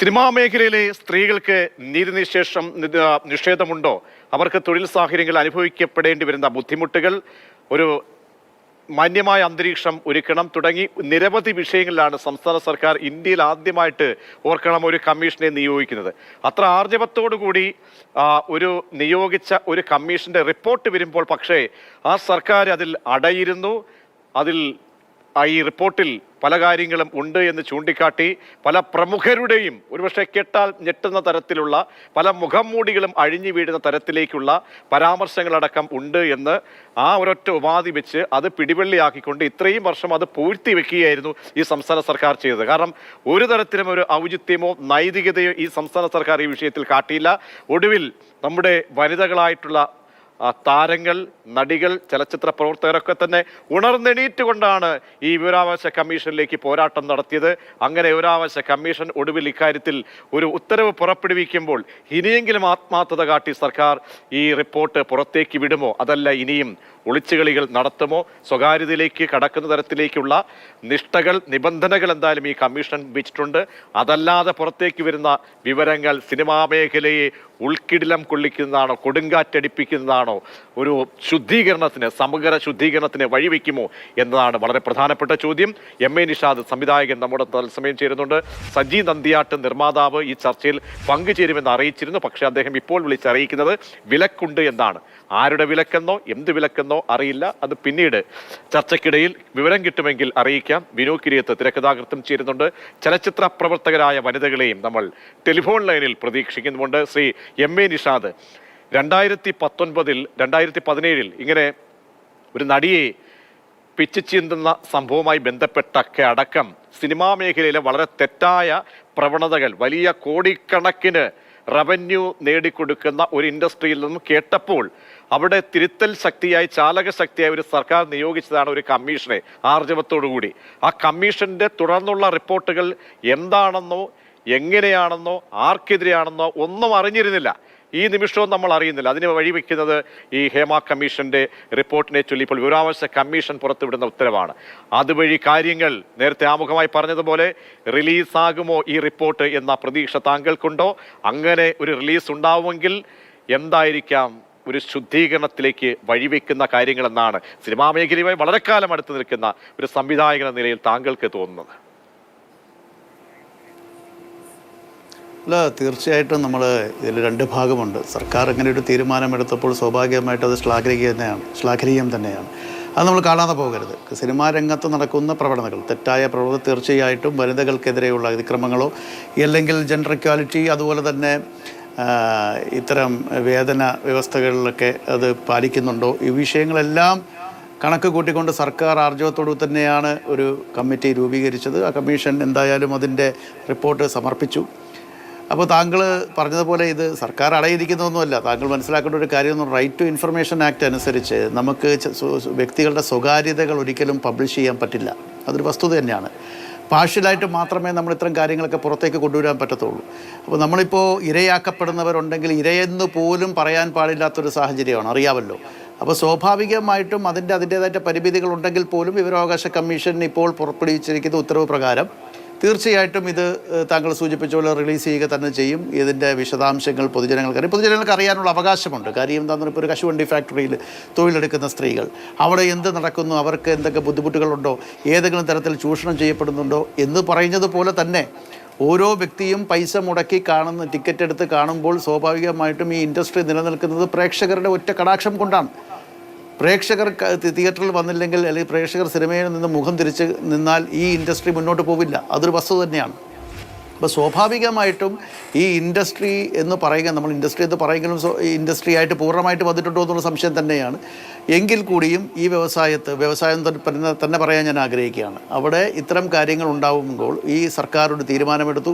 Cinema മേഖലയിലെ സ്ത്രീകൾക്ക് നിഷേധമുണ്ടോ? അവർക്ക് തൊഴിൽ സാഹചര്യങ്ങൾ അനുഭവിക്കപ്പെടേണ്ടി വരുന്ന ബുദ്ധിമുട്ടുകൾ, ഒരു മാന്യമായ അന്തരീക്ഷം ഒരുക്കണം തുടങ്ങി നിരവധി വിഷയങ്ങളിലാണ് സംസ്ഥാന സർക്കാർ ഇന്ത്യയിൽ ആദ്യമായിട്ട് ഓർക്കണം ഒരു കമ്മീഷനെ നിയോഗിക്കുന്നത്. അത്ര ആർജവത്തോടുകൂടി ഒരു നിയോഗിച്ച ഒരു കമ്മീഷന്റെ റിപ്പോർട്ട് വരുമ്പോൾ പക്ഷേ ആ സർക്കാർ അതിൽ അടയിരുന്നു. അതിൽ ഈ റിപ്പോർട്ടിൽ പല കാര്യങ്ങളും ഉണ്ട് എന്ന് ചൂണ്ടിക്കാട്ടി പല പ്രമുഖരുടെയും ഒരുപക്ഷെ കേട്ടാൽ ഞെട്ടുന്ന തരത്തിലുള്ള പല മുഖംമൂടികളും അഴിഞ്ഞു വീഴുന്ന തരത്തിലേക്കുള്ള പരാമർശങ്ങളടക്കം ഉണ്ട് എന്ന് ആ ഒരൊറ്റ ഉപാധി വെച്ച് അത് പിടിവള്ളിയാക്കിക്കൊണ്ട് ഇത്രയും വർഷം അത് പൂഴ്ത്തി വെക്കുകയായിരുന്നു ഈ സംസ്ഥാന സർക്കാർ ചെയ്തത്. കാരണം ഒരു തരത്തിലും ഒരു ഔചിത്യമോ നൈതികതയോ ഈ സംസ്ഥാന സർക്കാർ ഈ വിഷയത്തിൽ കാട്ടിയില്ല. ഒടുവിൽ നമ്മുടെ വനിതകളായിട്ടുള്ള താരങ്ങൾ, നടികൾ, ചലച്ചിത്ര പ്രവർത്തകരൊക്കെ തന്നെ ഉണർന്നെണീറ്റുകൊണ്ടാണ് ഈ വിവരാവകാശ കമ്മീഷനിലേക്ക് പോരാട്ടം നടത്തിയത്. അങ്ങനെ വിവരാവകാശ കമ്മീഷൻ ഒടുവിൽ ഇക്കാര്യത്തിൽ ഒരു ഉത്തരവ് പുറപ്പെടുവിക്കുമ്പോൾ ഇനിയെങ്കിലും ആത്മാർത്ഥത കാട്ടി സർക്കാർ ഈ റിപ്പോർട്ട് പുറത്തേക്ക് വിടുമോ, അതല്ല ഇനിയും ഒളിച്ചുകളികൾ നടത്തുമോ, സ്വകാര്യതയിലേക്ക് കടക്കുന്ന തരത്തിലേക്കുള്ള നിഷ്ഠകൾ, നിബന്ധനകൾ എന്തായാലും ഈ കമ്മീഷൻ വെച്ചിട്ടുണ്ട്. അതല്ലാതെ പുറത്തേക്ക് വരുന്ന വിവരങ്ങൾ സിനിമാ മേഖലയെ ഉൾക്കിടിലം കൊള്ളിക്കുന്നതാണോ, കൊടുങ്കാറ്റടിപ്പിക്കുന്നതാണോ, ഒരു ശുദ്ധീകരണത്തിന്, സമഗ്ര ശുദ്ധീകരണത്തിന് വഴിവെക്കുമോ എന്നതാണ് വളരെ പ്രധാനപ്പെട്ട ചോദ്യം. MA നിഷാദ് സംവിധായകൻ നമ്മുടെ തത്സമയം ചേരുന്നുണ്ട്. സജി നന്ദിയാട്ട് നിർമ്മാതാവ് ഈ ചർച്ചയിൽ പങ്കുചേരുമെന്ന് അറിയിച്ചിരുന്നു. പക്ഷേ അദ്ദേഹം ഇപ്പോൾ വിളിച്ചറിയിക്കുന്നത് വിലക്കുണ്ട് എന്നാണ്. ആരുടെ വിലക്കെന്നോ എന്ത് വിലക്കെന്നോ അറിയില്ല. അത് പിന്നീട് ചർച്ചയ്ക്കിടയിൽ വിവരം കിട്ടുമെങ്കിൽ അറിയിക്കാം. വിനു കിരിയത്ത് തിരക്കഥാകൃത്തും ചേരുന്നുണ്ട്. ചലച്ചിത്ര പ്രവർത്തകരായ വനിതകളെയും നമ്മൾ ടെലിഫോൺ ലൈനിൽ പ്രതീക്ഷിക്കുന്നുണ്ട്. ശ്രീ MA നിഷാദ്, 2019 2017 ഇങ്ങനെ ഒരു നടിയെ പിച്ചു ചീന്തുന്ന സംഭവവുമായി ബന്ധപ്പെട്ടൊക്കെ അടക്കം സിനിമാ മേഖലയിലെ വളരെ തെറ്റായ പ്രവണതകൾ, വലിയ കോടിക്കണക്കിന് റവന്യൂ നേടിക്കൊടുക്കുന്ന ഒരു ഇൻഡസ്ട്രിയിൽ നിന്നും കേട്ടപ്പോൾ അവിടെ തിരുത്തൽ ശക്തിയായി, ചാലക ശക്തിയായി ഒരു സർക്കാർ നിയോഗിച്ചതാണ് ഒരു കമ്മീഷനെ ആർജവത്തോടുകൂടി. ആ കമ്മീഷന്റെ തുടർന്നുള്ള റിപ്പോർട്ടുകൾ എന്താണെന്നോ എങ്ങനെയാണെന്നോ ആർക്കെതിരെയാണെന്നോ ഒന്നും അറിഞ്ഞിരുന്നില്ല. ഈ നിമിഷവും നമ്മൾ അറിയുന്നില്ല. അതിന് വഴിവെക്കുന്നത് ഈ ഹേമ കമ്മീഷന്റെ റിപ്പോർട്ടിനെ ചൊല്ലി ഇപ്പോൾ വിവരാവകാശ കമ്മീഷൻ പുറത്തുവിടുന്ന ഉത്തരവാണ്. അതുവഴി കാര്യങ്ങൾ നേരത്തെ ആമുഖമായി പറഞ്ഞതുപോലെ റിലീസാകുമോ ഈ റിപ്പോർട്ട് എന്ന പ്രതീക്ഷ താങ്കൾക്കുണ്ടോ? അങ്ങനെ ഒരു റിലീസ് ഉണ്ടാവുമെങ്കിൽ എന്തായിരിക്കാം ഒരു ശുദ്ധീകരണത്തിലേക്ക് വഴിവെക്കുന്ന കാര്യങ്ങളെന്നാണ് സിനിമാ മേഖലയുമായി വളരെ കാലം അടുത്ത് നിൽക്കുന്ന ഒരു സംവിധായകൻ എന്ന നിലയിൽ താങ്കൾക്ക് തോന്നുന്നത്? അല്ല, തീർച്ചയായിട്ടും നമ്മൾ ഇതിൽ രണ്ട് ഭാഗമുണ്ട്. സർക്കാർ ഇങ്ങനെ ഒരു തീരുമാനമെടുത്തപ്പോൾ സ്വാഭാവികമായിട്ട് അത് ശ്ലാഘനീയം തന്നെയാണ്. അത് നമ്മൾ കാണാതെ പോകരുത്. സിനിമാ രംഗത്ത് നടക്കുന്ന പ്രവണതകൾ, തെറ്റായ പ്രവണത തീർച്ചയായിട്ടും വനിതകൾക്കെതിരെയുള്ള അതിക്രമങ്ങളോ അല്ലെങ്കിൽ ജെൻഡർ ഇക്വാലിറ്റി, അതുപോലെ തന്നെ ഇത്തരം വേതന വ്യവസ്ഥകളിലൊക്കെ അത് പാലിക്കുന്നുണ്ടോ, ഈ വിഷയങ്ങളെല്ലാം കണക്ക് കൂട്ടിക്കൊണ്ട് സർക്കാർ ആർജവത്തോടു തന്നെയാണ് ഒരു കമ്മിറ്റി രൂപീകരിച്ചത്. ആ കമ്മീഷൻ എന്തായാലും അതിൻ്റെ റിപ്പോർട്ട് സമർപ്പിച്ചു. അപ്പോൾ താങ്കൾ പറഞ്ഞതുപോലെ ഇത് സർക്കാർ അടയിരിക്കുന്നതൊന്നുമല്ല. താങ്കൾ മനസ്സിലാക്കേണ്ട ഒരു കാര്യം, റൈറ്റ് ടു ഇൻഫർമേഷൻ ആക്ട് അനുസരിച്ച് നമുക്ക് വ്യക്തികളുടെ സ്വകാര്യതകൾ ഒരിക്കലും പബ്ലിഷ് ചെയ്യാൻ പറ്റില്ല. അതൊരു വസ്തുത തന്നെയാണ്. പാർഷ്യലായിട്ട് മാത്രമേ നമ്മൾ ഇത്തരം കാര്യങ്ങളൊക്കെ പുറത്തേക്ക് കൊണ്ടുവരാൻ പറ്റത്തുള്ളൂ. അപ്പോൾ നമ്മളിപ്പോൾ ഇരയാക്കപ്പെടുന്നവരുണ്ടെങ്കിൽ ഇരയെന്ന് പോലും പറയാൻ പാടില്ലാത്തൊരു സാഹചര്യമാണ്, അറിയാമല്ലോ. അപ്പോൾ സ്വാഭാവികമായിട്ടും അതിൻ്റേതായിട്ട് പരിമിതികൾ ഉണ്ടെങ്കിൽ പോലും വിവരാവകാശ കമ്മീഷൻ ഇപ്പോൾ പുറപ്പെടുവിച്ചിരിക്കുന്ന ഉത്തരവ് പ്രകാരം തീർച്ചയായിട്ടും ഇത് താങ്കൾ സൂചിപ്പിച്ച പോലെ റിലീസ് ചെയ്യുക തന്നെ ചെയ്യും. ഇതിൻ്റെ വിശദാംശങ്ങൾ പൊതുജനങ്ങൾക്ക് അറിയാനുള്ള അവകാശമുണ്ട്. കാര്യം എന്താണെന്ന് ഇപ്പോൾ ഒരു കശുവണ്ടി ഫാക്ടറിയിൽ തൊഴിലെടുക്കുന്ന സ്ത്രീകൾ, അവിടെ എന്ത് നടക്കുന്നു, അവർക്ക് എന്തൊക്കെ ബുദ്ധിമുട്ടുകളുണ്ടോ, ഏതെങ്കിലും തരത്തിൽ ചൂഷണം ചെയ്യപ്പെടുന്നുണ്ടോ എന്ന് പറയുന്നത് പോലെ തന്നെ ഓരോ വ്യക്തിയും പൈസ മുടക്കി ടിക്കറ്റ് എടുത്ത് കാണുമ്പോൾ സ്വാഭാവികമായിട്ടും ഈ ഇൻഡസ്ട്രി നിലനിൽക്കുന്നത് പ്രേക്ഷകരുടെ ഒറ്റ കടാക്ഷം കൊണ്ടാണ്. പ്രേക്ഷകർ തിയേറ്ററിൽ വന്നില്ലെങ്കിൽ, അല്ലെങ്കിൽ പ്രേക്ഷകർ സിനിമയിൽ നിന്ന് മുഖം തിരിച്ച് നിന്നാൽ ഈ ഇൻഡസ്ട്രി മുന്നോട്ട് പോവില്ല. അതൊരു വസ്തുത തന്നെയാണ്. അപ്പോൾ സ്വാഭാവികമായിട്ടും ഈ ഇൻഡസ്ട്രി എന്ന് പറയുക, നമ്മൾ ഇൻഡസ്ട്രി എന്ന് പറയുമെങ്കിലും ഇൻഡസ്ട്രി ആയിട്ട് പൂർണ്ണമായിട്ട് വന്നിട്ടുണ്ടോ എന്നുള്ള സംശയം തന്നെയാണ്. എങ്കിൽ കൂടിയും ഈ വ്യവസായം തന്നെ പറയാൻ ഞാൻ ആഗ്രഹിക്കുകയാണ്. അവിടെ ഇത്തരം കാര്യങ്ങൾ ഉണ്ടാകുമ്പോൾ ഈ സർക്കാർ ഒരു തീരുമാനമെടുത്തു,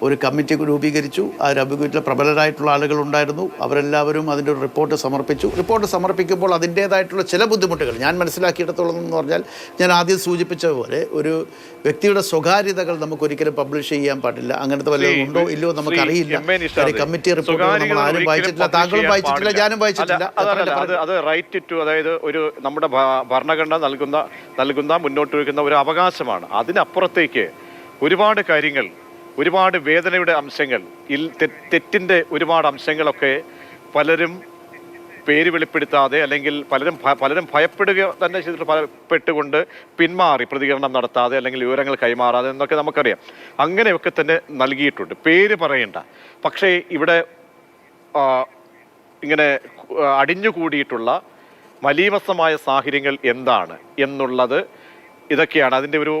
ഒരു കമ്മിറ്റി രൂപീകരിച്ചു. ആ കമ്മിറ്റിയിൽ പ്രബലരായിട്ടുള്ള ആളുകളുണ്ടായിരുന്നു. അവരെല്ലാവരും അതിൻ്റെ ഒരു റിപ്പോർട്ട് സമർപ്പിച്ചു. റിപ്പോർട്ട് സമർപ്പിക്കുമ്പോൾ അതിൻ്റേതായിട്ടുള്ള ചില ബുദ്ധിമുട്ടുകൾ ഞാൻ മനസ്സിലാക്കിയിടത്തോളം എന്ന് പറഞ്ഞാൽ, ഞാൻ ആദ്യം സൂചിപ്പിച്ച പോലെ ഒരു വ്യക്തിയുടെ സ്വകാര്യതകൾ നമുക്കൊരിക്കലും പബ്ലിഷ് ചെയ്യാൻ പാടില്ല. അങ്ങനത്തെ വല്ലതും ഉണ്ടോ ഇല്ലയോ നമുക്കറിയില്ല. കമ്മിറ്റി റിപ്പോർട്ട് നമ്മൾ ആരും വായിച്ചിട്ടില്ല, താങ്കളും വായിച്ചിട്ടില്ല, ഞാനും വായിച്ചിട്ടില്ല. അത് റൈറ്റ് ടു, അതായത് ഒരു നമ്മുടെ ഭരണഘടന നൽകുന്ന മുന്നോട്ട് വയ്ക്കുന്ന ഒരു അവകാശമാണ്. അതിനപ്പുറത്തേക്ക് ഒരുപാട് കാര്യങ്ങൾ ഒരുപാട് വേദനയുടെ അംശങ്ങൾ, തെറ്റിൻ്റെ ഒരുപാട് അംശങ്ങളൊക്കെ പലരും പേര് വെളിപ്പെടുത്താതെ അല്ലെങ്കിൽ പലരും ഭയപ്പെടുക തന്നെ ചെയ്തിട്ട് ഭയപ്പെട്ടുകൊണ്ട് പിന്മാറി പ്രതികരണം നടത്താതെ അല്ലെങ്കിൽ വിവരങ്ങൾ കൈമാറാതെ എന്നൊക്കെ നമുക്കറിയാം. അങ്ങനെയൊക്കെ തന്നെ നൽകിയിട്ടുണ്ട്, പേര് പറയണ്ട. പക്ഷേ ഇവിടെ ഇങ്ങനെ അടിഞ്ഞുകൂടിയിട്ടുള്ള മലീമസമായ സാഹചര്യങ്ങൾ എന്താണ് എന്നുള്ളത് ഇതൊക്കെയാണ്. അതിൻ്റെ ഒരു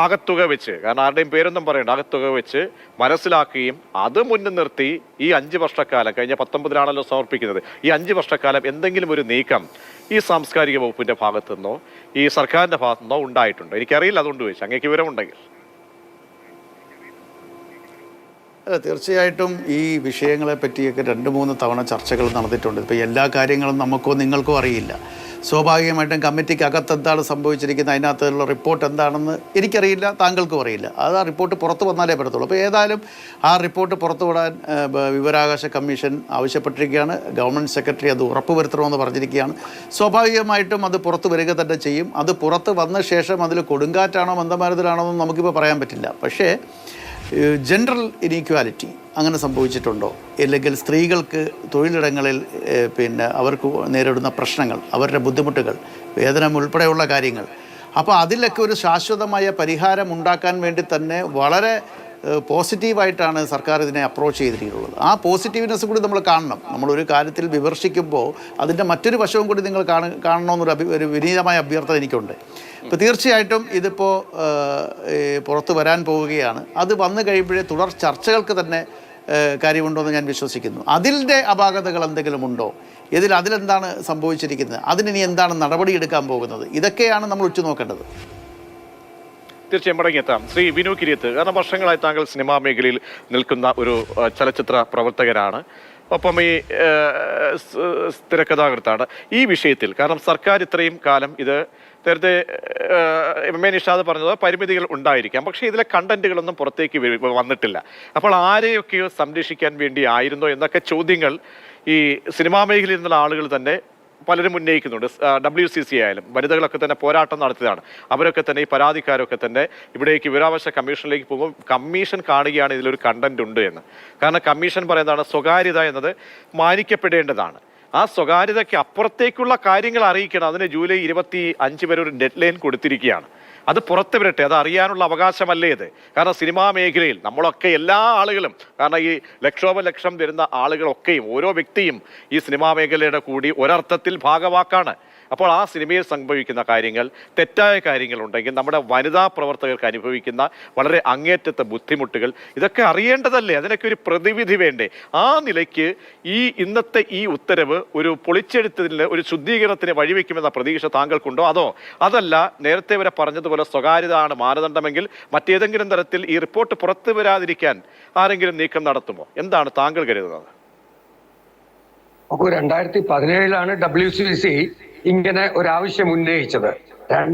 ആകത്തുക വെച്ച്, കാരണം ആരുടെയും പേരൊന്നും പറയണ്ട, ആകത്തുക വെച്ച് മനസ്സിലാക്കുകയും അത് മുന്നിൽ നിർത്തി ഈ 5 വർഷക്കാലം, കഴിഞ്ഞ 19-നാണല്ലോ സമർപ്പിക്കുന്നത്, ഈ 5 വർഷക്കാലം എന്തെങ്കിലും ഒരു നീക്കം ഈ സാംസ്കാരിക വകുപ്പിൻ്റെ ഭാഗത്തു നിന്നോ ഈ സർക്കാരിൻ്റെ ഭാഗത്തു നിന്നോ ഉണ്ടായിട്ടുണ്ടോ? എനിക്കറിയില്ല, അതുകൊണ്ട് ചോദിച്ചു, അങ്ങേക്ക് വിവരമുണ്ടെങ്കിൽ. തീർച്ചയായിട്ടും ഈ വിഷയങ്ങളെ പറ്റിയൊക്കെ 2-3 തവണ ചർച്ചകൾ നടന്നിട്ടുണ്ട്. ഇപ്പോൾ എല്ലാ കാര്യങ്ങളും നമുക്കോ നിങ്ങൾക്കോ അറിയില്ല. സ്വാഭാവികമായിട്ടും കമ്മിറ്റിക്ക് അകത്ത് എന്താണ് സംഭവിച്ചിരിക്കുന്നത്, അതിനകത്തുള്ള റിപ്പോർട്ട് എന്താണെന്ന് എനിക്കറിയില്ല, താങ്കൾക്കും അറിയില്ല. അത് ആ റിപ്പോർട്ട് പുറത്തു വന്നാലേ പറ്റത്തുള്ളൂ. അപ്പോൾ ഏതായാലും ആ റിപ്പോർട്ട് പുറത്തു വിടാൻ വിവരാവകാശ കമ്മീഷൻ ആവശ്യപ്പെട്ടിരിക്കുകയാണ്. ഗവൺമെൻറ് സെക്രട്ടറി അത് ഉറപ്പുവരുത്തണമെന്ന് പറഞ്ഞിരിക്കുകയാണ്. സ്വാഭാവികമായിട്ടും അത് പുറത്ത് വരിക തന്നെ ചെയ്യും. അത് പുറത്ത് വന്ന ശേഷം അതിൽ കൊടുങ്കാറ്റാണോ മന്ദമാരുതലാണോ എന്ന് നമുക്കിപ്പോൾ പറയാൻ പറ്റില്ല. പക്ഷേ ജെൻഡറൽ ഇനീക്വാലിറ്റി അങ്ങനെ സംഭവിച്ചിട്ടുണ്ടോ, അല്ലെങ്കിൽ സ്ത്രീകൾക്ക് തൊഴിലിടങ്ങളിൽ അവർക്ക് നേരിടുന്ന പ്രശ്നങ്ങൾ, അവരുടെ ബുദ്ധിമുട്ടുകൾ, വേതനം ഉൾപ്പെടെയുള്ള കാര്യങ്ങൾ, അപ്പോൾ അതിലൊക്കെ ഒരു ശാശ്വതമായ പരിഹാരം ഉണ്ടാക്കാൻ വേണ്ടി തന്നെ വളരെ പോസിറ്റീവായിട്ടാണ് സർക്കാർ ഇതിനെ അപ്രോച്ച് ചെയ്തിട്ടുള്ളത്. ആ പോസിറ്റീവ്നെസ് കൂടി നമ്മൾ കാണണം. നമ്മളൊരു കാര്യത്തിൽ വിമർശിക്കുമ്പോൾ അതിൻ്റെ മറ്റൊരു വശവും കൂടി നിങ്ങൾ കാണണമെന്നൊരു വിനീതമായ അഭ്യർത്ഥന എനിക്കുണ്ട്. ഇപ്പോൾ തീർച്ചയായിട്ടും ഇതിപ്പോൾ പുറത്തു വരാൻ പോവുകയാണ്. അത് വന്നു കഴിയുമ്പോഴേ തുടർ ചർച്ചകൾക്ക് തന്നെ കാര്യമുണ്ടോ എന്ന് ഞാൻ വിശ്വസിക്കുന്നു. അതിൻ്റെ അപാകതകൾ എന്തെങ്കിലും ഉണ്ടോ, അതിലെന്താണ് സംഭവിച്ചിരിക്കുന്നത്, അതിനി എന്താണ് നടപടിയെടുക്കാൻ പോകുന്നത്, ഇതൊക്കെയാണ് നമ്മൾ ഉറ്റുനോക്കേണ്ടത്. തീർച്ചയായും മടങ്ങിയെത്താം. ശ്രീ വിനു കിരിയത്ത്, കാരണം വർഷങ്ങളായി താങ്കൾ സിനിമാ മേഖലയിൽ നിൽക്കുന്ന ഒരു ചലച്ചിത്ര പ്രവർത്തകരാണ്, ഒപ്പം ഈ തിരക്കഥാകൃത്താണ്. ഈ വിഷയത്തിൽ, കാരണം സർക്കാർ ഇത്രയും കാലം ഇത് നേരത്തെ എം എ നിഷാദ് പറഞ്ഞത് പരിമിതികൾ ഉണ്ടായിരിക്കാം, പക്ഷേ ഇതിലെ കണ്ടന്റുകളൊന്നും പുറത്തേക്ക് വന്നിട്ടില്ല. അപ്പോൾ ആരെയൊക്കെയോ സംരക്ഷിക്കാൻ വേണ്ടി ആയിരുന്നോ എന്നൊക്കെ ചോദ്യങ്ങൾ ഈ സിനിമാ മേഖലയിൽ നിന്നുള്ള ആളുകൾ തന്നെ പലരും ഉന്നയിക്കുന്നുണ്ട്. WCC ആയാലും വനിതകളൊക്കെ തന്നെ പോരാട്ടം നടത്തിയതാണ്. അവരൊക്കെ തന്നെ, ഈ പരാതിക്കാരൊക്കെ തന്നെ ഇവിടേക്ക് വിവരാവകാശ കമ്മീഷനിലേക്ക് പോകുമ്പോൾ കമ്മീഷൻ കാണുകയാണ് ഇതിലൊരു കണ്ടന്റ് ഉണ്ട് എന്ന്. കാരണം കമ്മീഷൻ പറയുന്നതാണ് സ്വകാര്യത എന്നത് മാനിക്കപ്പെടേണ്ടതാണ്. ആ സ്വകാര്യതയ്ക്ക് അപ്പുറത്തേക്കുള്ള കാര്യങ്ങൾ അറിയിക്കണം. അതിന് ജൂലൈ 25 വരെ ഒരു ഡെഡ് ലൈൻ കൊടുത്തിരിക്കുകയാണ്. അത് പുറത്ത് വരട്ടെ, അത് അറിയാനുള്ള അവകാശമല്ലേ ഇത്? കാരണം സിനിമാ മേഖലയിൽ നമ്മളൊക്കെ എല്ലാ ആളുകളും, കാരണം ഈ ലക്ഷോപലക്ഷം വരുന്ന ആളുകളൊക്കെയും ഓരോ വ്യക്തിയും ഈ സിനിമാ മേഖലയുടെ കൂടി ഒരർത്ഥത്തിൽ ഭാഗവാക്കാണ്. അപ്പോൾ ആ സിനിമയിൽ സംഭവിക്കുന്ന കാര്യങ്ങൾ, തെറ്റായ കാര്യങ്ങളുണ്ടെങ്കിൽ നമ്മുടെ വനിതാ പ്രവർത്തകർക്ക് അനുഭവിക്കുന്ന വളരെ അങ്ങേറ്റത്തെ ബുദ്ധിമുട്ടുകൾ, ഇതൊക്കെ അറിയേണ്ടതല്ലേ? അതിനൊക്കെ ഒരു പ്രതിവിധി വേണ്ടേ? ആ നിലയ്ക്ക് ഇന്നത്തെ ഈ ഉത്തരവ് ഒരു പൊളിച്ചെഴുത്തതിന്, ഒരു ശുദ്ധീകരണത്തിന് വഴിവെക്കുമെന്ന പ്രതീക്ഷ താങ്കൾക്കുണ്ടോ? അതല്ല നേരത്തെ വരെ പറഞ്ഞതുപോലെ സ്വകാര്യത ആണ് മാനദണ്ഡമെങ്കിൽ മറ്റേതെങ്കിലും തരത്തിൽ ഈ റിപ്പോർട്ട് പുറത്തു വരാതിരിക്കാൻ ആരെങ്കിലും നീക്കം നടത്തുമോ? എന്താണ് താങ്കൾ കരുതുന്നത്? 2017 WCC ഇങ്ങനെ ഒരാവശ്യം ഉന്നയിച്ചത്.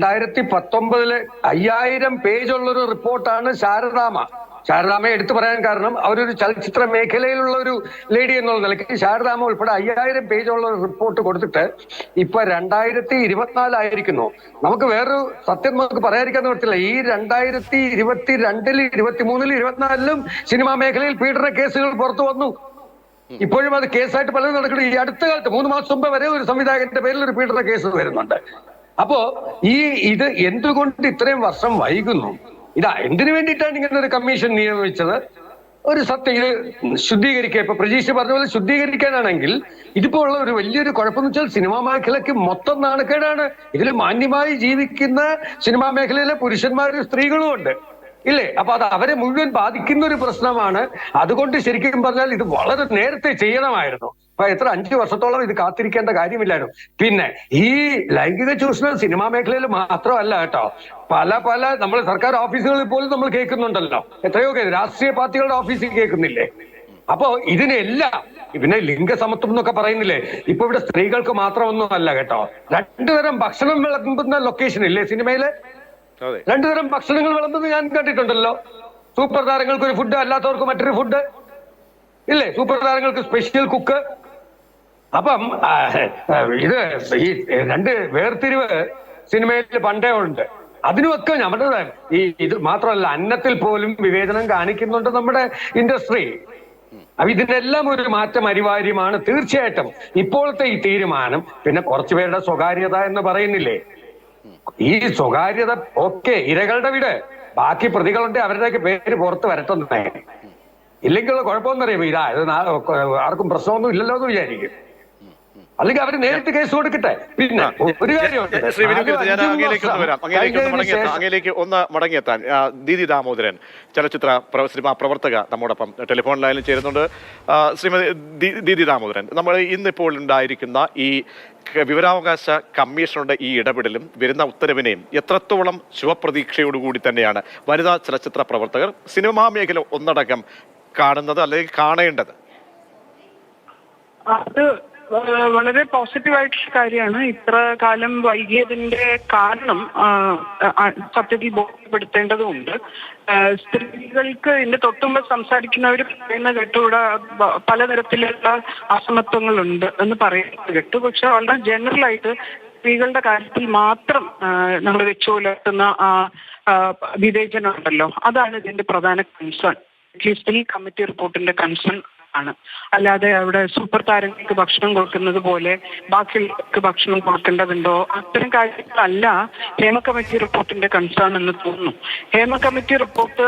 2019 5000 പേജുള്ളൊരു റിപ്പോർട്ടാണ് ശാരദാമയെ എടുത്തു പറയാൻ കാരണം അവരൊരു ചലച്ചിത്ര മേഖലയിലുള്ള ഒരു ലേഡി എന്നുള്ള നിലയ്ക്ക് ശാരദാമ ഉൾപ്പെടെ 5000 പേജുള്ള ഒരു റിപ്പോർട്ട് കൊടുത്തിട്ട് ഇപ്പൊ 2024 ആയിരിക്കുന്നു. നമുക്ക് വേറൊരു സത്യം നമുക്ക് പറയാതിരിക്കാൻ പറ്റില്ല. ഈ 2022, 23, 24 സിനിമാ മേഖലയിൽ പീഡന കേസുകൾ പുറത്തു വന്നു. ഇപ്പോഴും അത് കേസായിട്ട് പലരും നടക്കുന്നു. ഈ അടുത്ത കാലത്ത് 3 മാസം മുമ്പ് വരെ ഒരു സംവിധായകന്റെ പേരിൽ ഒരു പീഡന കേസ് വരുന്നുണ്ട്. അപ്പോ ഇത് എന്തുകൊണ്ട് ഇത്രയും വർഷം വൈകുന്നു? എന്തിനു വേണ്ടിയിട്ടാണ് ഇങ്ങനെ ഒരു കമ്മീഷൻ നിയമിച്ചത്? ഒരു സത്യം ഇത് ശുദ്ധീകരിക്കുക. ഇപ്പൊ പ്രജീഷ് പറഞ്ഞ പോലെ ശുദ്ധീകരിക്കാനാണെങ്കിൽ ഇതിപ്പോ ഉള്ള ഒരു വലിയൊരു കുഴപ്പമെന്ന് വെച്ചാൽ സിനിമാ മേഖലയ്ക്ക് മൊത്തം നാണക്കേടാണ്. ഇതിൽ മാന്യമായി ജീവിക്കുന്ന സിനിമാ മേഖലയിലെ പുരുഷന്മാരും സ്ത്രീകളും ഉണ്ട്, ഇല്ലേ? അപ്പൊ അത് അവരെ മുഴുവൻ ബാധിക്കുന്ന ഒരു പ്രശ്നമാണ്. അതുകൊണ്ട് ശരിക്കും പറഞ്ഞാൽ ഇത് വളരെ നേരത്തെ ചെയ്യണമായിരുന്നു. അപ്പൊ 5 വർഷത്തോളം ഇത് കാത്തിരിക്കേണ്ട കാര്യമില്ലായിരുന്നു. പിന്നെ ഈ ലൈംഗിക ചൂഷണം സിനിമാ മേഖലയിൽ മാത്രമല്ല കേട്ടോ, പല നമ്മൾ സർക്കാർ ഓഫീസുകളിൽ പോലും നമ്മൾ കേൾക്കുന്നുണ്ടല്ലോ. എത്രയോ രാഷ്ട്രീയ പാർട്ടികളുടെ ഓഫീസിൽ കേൾക്കുന്നില്ലേ? അപ്പോ ഇതിനെല്ലാം പിന്നെ ലിംഗസമത്വം എന്നൊക്കെ പറയുന്നില്ലേ, ഇപ്പൊ ഇവിടെ സ്ത്രീകൾക്ക് മാത്രമൊന്നും അല്ല കേട്ടോ. 2 തരം ഭക്ഷണം വിളമ്പുന്ന ലൊക്കേഷൻ ഇല്ലേ സിനിമയില്? 2 തരം ഭക്ഷണങ്ങൾ വിളമ്പുന്നത് ഞാൻ കണ്ടിട്ടുണ്ടല്ലോ. സൂപ്പർ താരങ്ങൾക്ക് ഒരു ഫുഡ്, അല്ലാത്തവർക്ക് മറ്റൊരു ഫുഡ് ഇല്ലേ? സൂപ്പർ താരങ്ങൾക്ക് സ്പെഷ്യൽ കുക്ക്. അപ്പം ഈ 2 വേർതിരിവ് സിനിമയിൽ പണ്ടേ ഉണ്ട്. അതിനുമൊക്കെ നമ്മുടെ ഇത് മാത്രമല്ല, അന്നത്തിൽ പോലും വിവേചനം കാണിക്കുന്നുണ്ട് നമ്മുടെ ഇൻഡസ്ട്രി. അപ്പൊ ഇതിനെല്ലാം ഒരു മാറ്റം അനിവാര്യമാണ് തീർച്ചയായിട്ടും. ഇപ്പോഴത്തെ ഈ തീരുമാനം, പിന്നെ കുറച്ചുപേരുടെ സ്വകാര്യത എന്ന് പറയുന്നില്ലേ, ഈ സ്വകാര്യത ഒക്കെ ഇരകളുടെ വീട്, ബാക്കി പ്രതികളുണ്ട് അവരുടെയൊക്കെ പേര് പുറത്ത് വരട്ടെ. ഇല്ലെങ്കിൽ കുഴപ്പമൊന്നും ഇതാ ഇത് ആർക്കും പ്രശ്നമൊന്നും ഇല്ലല്ലോ എന്ന് വിചാരിക്കും. അല്ലെങ്കിൽ അവര് നേരിട്ട് കേസ് കൊടുക്കട്ടെ. പിന്നെ ഒരു അങ്ങയിലേക്ക് ഒന്ന് മടങ്ങിയെത്താൻ ദീദി ദാമോദരൻ, ചലച്ചിത്ര സിനിമാ പ്രവർത്തക, നമ്മോടൊപ്പം ടെലിഫോൺ ലൈനിൽ ചേരുന്നുണ്ട്. ശ്രീമതി ദീദി ദാമോദരൻ, നമ്മൾ ഇന്നിപ്പോൾ ഉണ്ടായിരിക്കുന്ന ഈ വിവരാവകാശ കമ്മീഷനുടെ ഈ ഇടപെടലും വരുന്ന ഉത്തരവിനെയും എത്രത്തോളം ശുഭപ്രതീക്ഷയോടുകൂടി തന്നെയാണ് വനിതാ ചലച്ചിത്ര പ്രവർത്തകർ, സിനിമാ മേഖല ഒന്നടക്കം കാണുന്നത് അല്ലെങ്കിൽ കാണേണ്ടത്? അത് വളരെ പോസിറ്റീവായിട്ടുള്ള കാര്യമാണ്. ഇത്ര കാലം വൈകിയതിന്റെ കാരണം സത്യത്തിൽ ബോധ്യപ്പെടുത്തേണ്ടതുണ്ട്. സ്ത്രീകൾക്ക് ഇതിന്റെ തൊട്ടുമ്പ് സംസാരിക്കുന്നവർ പറയുന്ന കേട്ടുകൂടെ പലതരത്തിലുള്ള അസമത്വങ്ങളുണ്ട് എന്ന് പറയുന്നത് കേട്ടു. പക്ഷെ വളരെ ജനറലായിട്ട് സ്ത്രീകളുടെ കാര്യത്തിൽ മാത്രം നമ്മൾ വെച്ചു പുലർത്തുന്ന വിവേചനം ഉണ്ടല്ലോ, അതാണ് ഇതിന്റെ പ്രധാന കൺസേൺ. അറ്റ്ലീസ്റ്റ് ഈ കമ്മിറ്റി റിപ്പോർട്ടിന്റെ കൺസേൺ ആണ്. അല്ലാതെ അവിടെ സൂപ്പർ താരങ്ങൾക്ക് ഭക്ഷണം കൊടുക്കുന്നത് പോലെ ബാക്കിയുള്ളവർക്ക് ഭക്ഷണം കൊടുക്കേണ്ടതുണ്ടോ, അത്തരം കാര്യങ്ങളല്ല ഹേമ കമ്മിറ്റി റിപ്പോർട്ടിന്റെ കൺസേൺ എന്ന് തോന്നുന്നു. ഹേമ കമ്മിറ്റി റിപ്പോർട്ട്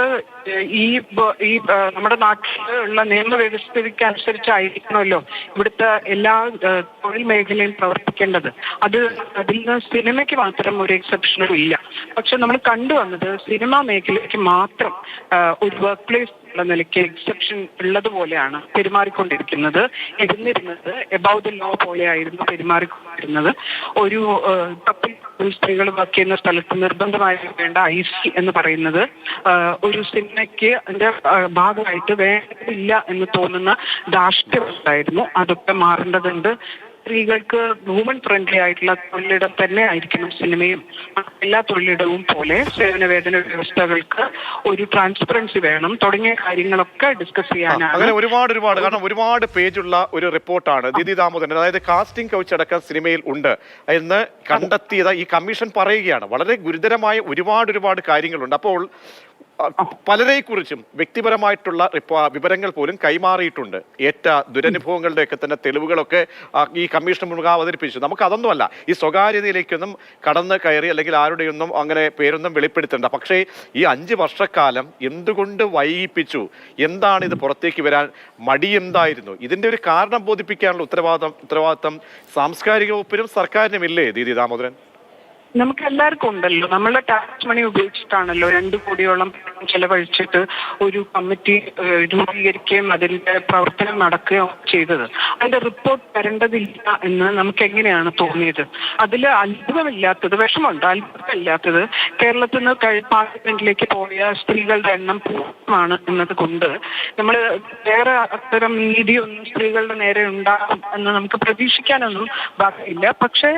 ഈ നമ്മുടെ നാട്ടിലുള്ള നിയമവ്യവസ്ഥയ്ക്ക് അനുസരിച്ചായിരിക്കണമല്ലോ ഇവിടുത്തെ എല്ലാ തൊഴിൽ മേഖലയും പ്രവർത്തിക്കേണ്ടത്. അതിൽ നിന്ന് സിനിമയ്ക്ക് മാത്രം ഒരു എക്സെപ്ഷനും ഇല്ല. പക്ഷെ നമ്മൾ കണ്ടുവന്നത് സിനിമാ മേഖലയ്ക്ക് മാത്രം ഒരു വർക്ക് പ്ലേസ് ഉള്ള നിലയ്ക്ക് എക്സെപ്ഷൻ ഉള്ളതുപോലെയാണ് പെരുമാറിക്കൊണ്ടിരിക്കുന്നത്. ഇരുന്നിരുന്നത് എബൌ ദ ലോ പോലെയായിരുന്നു പെരുമാറിക്കൊണ്ടിരുന്നത്. ഒരു സ്ത്രീകൾ വർക്ക് ചെയ്യുന്ന സ്ഥലത്ത് നിർബന്ധമായി വേണ്ട IC എന്ന് പറയുന്നത് ഒരു സിനിമയ്ക്ക് അതിന്റെ ഭാഗമായിട്ട് വേണ്ടതില്ല എന്ന് തോന്നുന്ന ധാർഷ്ട്യമുണ്ടായിരുന്നു. അതൊക്കെ മാറേണ്ടതുണ്ട്. സ്ത്രീകൾക്ക് വുമൺ ഫ്രണ്ട്ലി ആയിട്ടുള്ള തൊഴിലിടം തന്നെ ആയിരിക്കണം സിനിമയും. എല്ലാ തൊഴിലിടവും പോലെ സേവന വേതന വ്യവസ്ഥകൾക്ക് ഒരു ട്രാൻസ്പെറൻസി വേണം. തുടങ്ങിയ കാര്യങ്ങളൊക്കെ ഡിസ്കസ് ചെയ്യാനാണ്. അങ്ങനെ ഒരുപാട് കാരണം ഒരുപാട് പേജുള്ള ഒരു റിപ്പോർട്ടാണ് ദീദി ദാമോദരൻ. അതായത് കാസ്റ്റിംഗ് കൗച്ച് അടക്കം സിനിമയിൽ ഉണ്ട് എന്ന് കണ്ടെത്തിയത് ഈ കമ്മീഷൻ പറയുകയാണ്. വളരെ ഗുരുതരമായ ഒരുപാട് കാര്യങ്ങളുണ്ട്. അപ്പോൾ പലരെക്കുറിച്ചും വ്യക്തിപരമായിട്ടുള്ള വിവരങ്ങൾ പോലും കൈമാറിയിട്ടുണ്ട്. ഏറ്റ ദുരനുഭവങ്ങളുടെയൊക്കെ തന്നെ തെളിവുകളൊക്കെ ഈ കമ്മീഷൻ മുൻപ് അവതരിപ്പിച്ചു. നമുക്ക് അതൊന്നുമല്ല, ഈ സ്വകാര്യതയിലേക്കൊന്നും കടന്ന് കയറി അല്ലെങ്കിൽ ആരുടെയൊന്നും അങ്ങനെ പേരൊന്നും വെളിപ്പെടുത്തേണ്ട. പക്ഷേ ഈ 5 വർഷക്കാലം എന്തുകൊണ്ട് വൈകിപ്പിച്ചു? എന്താണ് ഇത് പുറത്തേക്ക് വരാൻ മടി? എന്തായിരുന്നു ഇതിന്റെ ഒരു കാരണം ബോധിപ്പിക്കാനുള്ള ഉത്തരവാദിത്തം സാംസ്കാരിക വകുപ്പിനും സർക്കാരിനും ഇല്ലേ ദീദി ദാമോദരൻ? നമുക്ക് എല്ലാവർക്കും ഉണ്ടല്ലോ. നമ്മളുടെ ടാക്സ് മണി ഉപയോഗിച്ചിട്ടാണല്ലോ 2 കോടിയോളം ചെലവഴിച്ചിട്ട് ഒരു കമ്മിറ്റി രൂപീകരിക്കുകയും അതിന്റെ പ്രവർത്തനം നടക്കുകയും ചെയ്തത്. അതിന്റെ റിപ്പോർട്ട് വരേണ്ടതില്ല എന്ന് നമുക്ക് എങ്ങനെയാണ് തോന്നിയത്? അതിൽ അത്ഭുതമില്ലാത്തത്, വിഷമമുണ്ട്, അത്ഭുതമില്ലാത്തത് കേരളത്തിൽ നിന്ന് പാർലമെന്റിലേക്ക് പോയ സ്ത്രീകളുടെ എണ്ണം പൂർണ്ണമാണ് എന്നത് കൊണ്ട് നമ്മൾ വേറെ അത്തരം നീതിയൊന്നും സ്ത്രീകളുടെ നേരെ ഉണ്ടാകും എന്ന് നമുക്ക് പ്രതീക്ഷിക്കാനൊന്നും ബാക്കിയില്ല. പക്ഷെ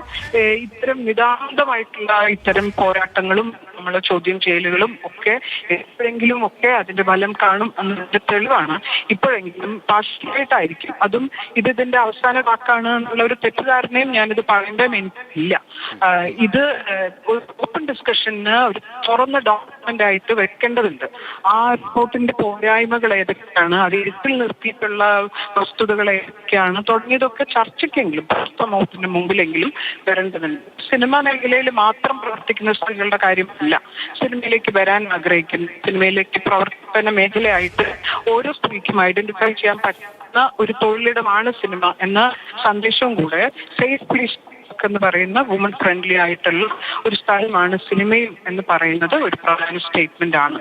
ഇത്തരം നിതാന്തമായി ഇത്തരം പോരാട്ടങ്ങളും നമ്മളെ ചോദ്യം ചെയ്യലുകളും ഒക്കെ എപ്പോഴെങ്കിലും ഒക്കെ അതിന്റെ ഫലം കാണും എന്നതിന്റെ തെളിവാണ്. ഇപ്പോഴെങ്കിലും പാർഷ്യലായിട്ടായിരിക്കും, അതും ഇതിന്റെ അവസാന വാക്കാണ് എന്നുള്ള ഒരു തെറ്റിദ്ധാരണയും ഞാനിത് പറയേണ്ടതും എനിക്കില്ല. ഇത് ഓപ്പൺ ഡിസ്കഷന് ഒരു തുറന്ന ഡോക്യുമെന്റ് ആയിട്ട് വെക്കേണ്ടതുണ്ട്. ആ റിപ്പോർട്ടിന്റെ പോരായ്മകൾ ഏതൊക്കെയാണ്, അത് ഇരുത്തിൽ നിർത്തിയിട്ടുള്ള വസ്തുതകൾ ഏതൊക്കെയാണ് തുടങ്ങിയതൊക്കെ ചർച്ചയ്ക്കെങ്കിലും സമൂഹത്തിന്റെ മുമ്പിലെങ്കിലും വരേണ്ടതുണ്ട്. സിനിമാ മേഖലയിൽ മാത്രം പ്രവർത്തിക്കുന്ന സ്ത്രീകളുടെ കാര്യമല്ല, സിനിമയിലേക്ക് വരാൻ ആഗ്രഹിക്കുന്ന, സിനിമയിലേക്ക് പ്രവർത്തന മേഖലയായിട്ട് ഓരോ സ്ത്രീക്കും ഐഡന്റിഫൈ ചെയ്യാൻ പറ്റുന്ന ഒരു തൊഴിലിടമാണ് സിനിമ എന്ന സന്ദേശവും കൂടെ സേഫ് പ്ലേസ് എന്ന് പറയുന്ന വുമൺ ഫ്രണ്ട്ലി ആയിട്ടുള്ള ഒരു സ്ഥലമാണ് സിനിമയും എന്ന് പറയുന്നത് ഒരു പ്രധാന സ്റ്റേറ്റ്മെന്റ് ആണ്.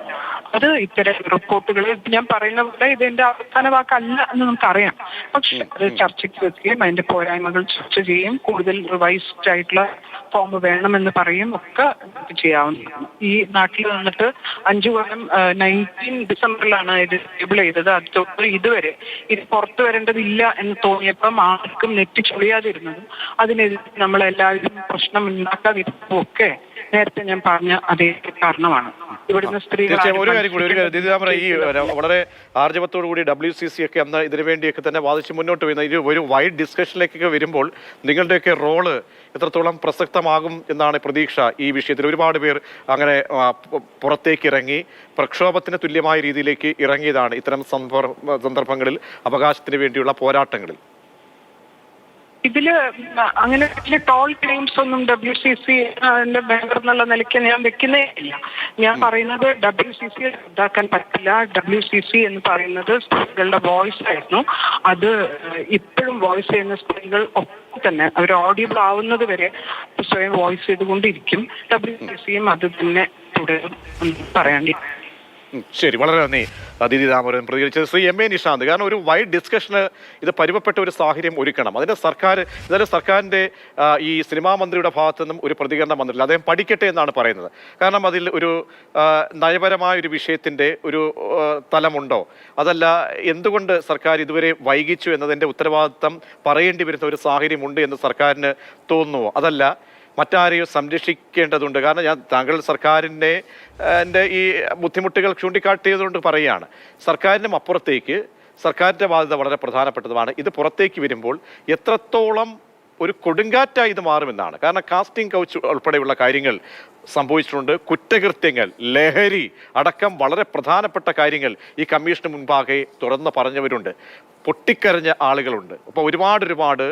അത് ഇത്തരം റിപ്പോർട്ടുകൾ ഞാൻ പറയുന്ന പോലെ ഇതിന്റെ അവസാന വാക്കല്ല എന്ന് നമുക്കറിയാം. പക്ഷെ അത് ചർച്ചയ്ക്ക് വെക്കുകയും അതിന്റെ പോരായ്മകൾ ചർച്ച ചെയ്യുകയും കൂടുതൽ റിവൈസ്ഡ് ആയിട്ടുള്ള ഫോം വേണമെന്ന് പറയും ഒക്കെ ചെയ്യാവുന്നതാണ്. ഈ നാട്ടിൽ വന്നിട്ട് 5 കൊല്ലം 19 ഡിസംബറിലാണ് ഇത് ടേബിൾ ചെയ്തത്. അത് തൊട്ട് ഇതുവരെ ഇത് പുറത്തു വരേണ്ടതില്ല എന്ന് തോന്നിയപ്പം ആർക്കും നെറ്റ് ചൊളിയാതിരുന്നതും അതിനെതിരെ നമ്മളെല്ലാവരും പ്രശ്നം ഉണ്ടാക്കാതിരുന്നതും ഒക്കെ നേരത്തെ ഞാൻ പറഞ്ഞ അതേ കാരണമാണ്. ഇവിടുന്ന് സ്ത്രീകൾ തീർച്ചയായും ഒരു കാര്യം ദിദിതാമര, ഈ വളരെ ആർജവത്തോടു കൂടി WCC ഒക്കെ അന്ന് ഇതിനു വേണ്ടിയൊക്കെ തന്നെ വാദിച്ച് മുന്നോട്ട് വരുന്ന ഒരു വൈഡ് ഡിസ്കഷനിലേക്കൊക്കെ വരുമ്പോൾ നിങ്ങളുടെയൊക്കെ റോള് എത്രത്തോളം പ്രസക്തമാകും എന്നാണ് പ്രതീക്ഷ ഈ വിഷയത്തിൽ? ഒരുപാട് പേർ അങ്ങനെ പുറത്തേക്ക് ഇറങ്ങി പ്രക്ഷോഭത്തിന് തുല്യമായ രീതിയിലേക്ക് ഇറങ്ങിയതാണ് ഇത്തരം സന്ദർഭങ്ങളിൽ, അവകാശത്തിന് വേണ്ടിയുള്ള പോരാട്ടങ്ങളിൽ. ഇതില് അങ്ങനെ വലിയ ടോൾ ക്ലെയിംസ് ഒന്നും WCC മെമ്പർ എന്നുള്ള നിലയ്ക്ക് ഞാൻ വെക്കുന്നേ ഇല്ല. ഞാൻ പറയുന്നത് WCC റദ്ദാക്കാൻ പറ്റില്ല. WCC എന്ന് പറയുന്നത് സ്ത്രീകളുടെ വോയിസ് ആയിരുന്നു. അത് ഇപ്പോഴും വോയിസ് ചെയ്യുന്ന സ്ത്രീകൾ ഒപ്പം തന്നെ അവർ ഓഡിയബിൾ ആവുന്നത് വരെ സ്വയം വോയിസ് ചെയ്തുകൊണ്ടിരിക്കും. WCCയും അത് തന്നെ തുടരും പറയാണ്ടി. ശരി, വളരെ നന്ദി ദിദിതാമരൻ പ്രതികരിച്ചത്. ശ്രീ MA നിഷാന്ത്, കാരണം ഒരു വൈഡ് ഡിസ്കഷന് ഇത് പരുവപ്പെട്ട ഒരു സാഹചര്യം ഒരുക്കണം. അതിന് സർക്കാരിൻ്റെ ഈ സിനിമാ മന്ത്രിയുടെ ഭാഗത്തു നിന്നും ഒരു പ്രതികരണം വന്നിട്ടില്ല. അദ്ദേഹം പഠിക്കട്ടെ എന്നാണ് പറയുന്നത്. കാരണം അതിൽ ഒരു നയപരമായ ഒരു വിഷയത്തിൻ്റെ ഒരു തലമുണ്ടോ, അതല്ല എന്തുകൊണ്ട് സർക്കാർ ഇതുവരെ വൈകിച്ചു എന്നതിൻ്റെ ഉത്തരവാദിത്തം പറയേണ്ടി വരുന്ന ഒരു സാഹചര്യമുണ്ട് എന്ന് സർക്കാരിന് തോന്നുന്നുവോ? അതല്ല മറ്റാരെയും സംരക്ഷിക്കേണ്ടതുണ്ട്? കാരണം താങ്കൾ സർക്കാരിൻ്റെ ഈ ബുദ്ധിമുട്ടുകൾ ചൂണ്ടിക്കാട്ടിയതുകൊണ്ട് പറയുകയാണ്. സർക്കാരിനും അപ്പുറത്തേക്ക് സർക്കാരിൻ്റെ ബാധ്യത വളരെ പ്രധാനപ്പെട്ടതുമാണ്. ഇത് പുറത്തേക്ക് വരുമ്പോൾ എത്രത്തോളം ഒരു കൊടുങ്കാറ്റായി ഇത് മാറുമെന്നാണ്. കാരണം കാസ്റ്റിംഗ് കൗച്ച് ഉൾപ്പെടെയുള്ള കാര്യങ്ങൾ സംഭവിച്ചിട്ടുണ്ട്. കുറ്റകൃത്യങ്ങൾ, ലഹരി അടക്കം വളരെ പ്രധാനപ്പെട്ട കാര്യങ്ങൾ ഈ കമ്മീഷന് മുൻപാകെ തുറന്നു പറഞ്ഞവരുണ്ട്. പൊട്ടിക്കരഞ്ഞ ആളുകളുണ്ട്. അപ്പോൾ ഒരുപാട്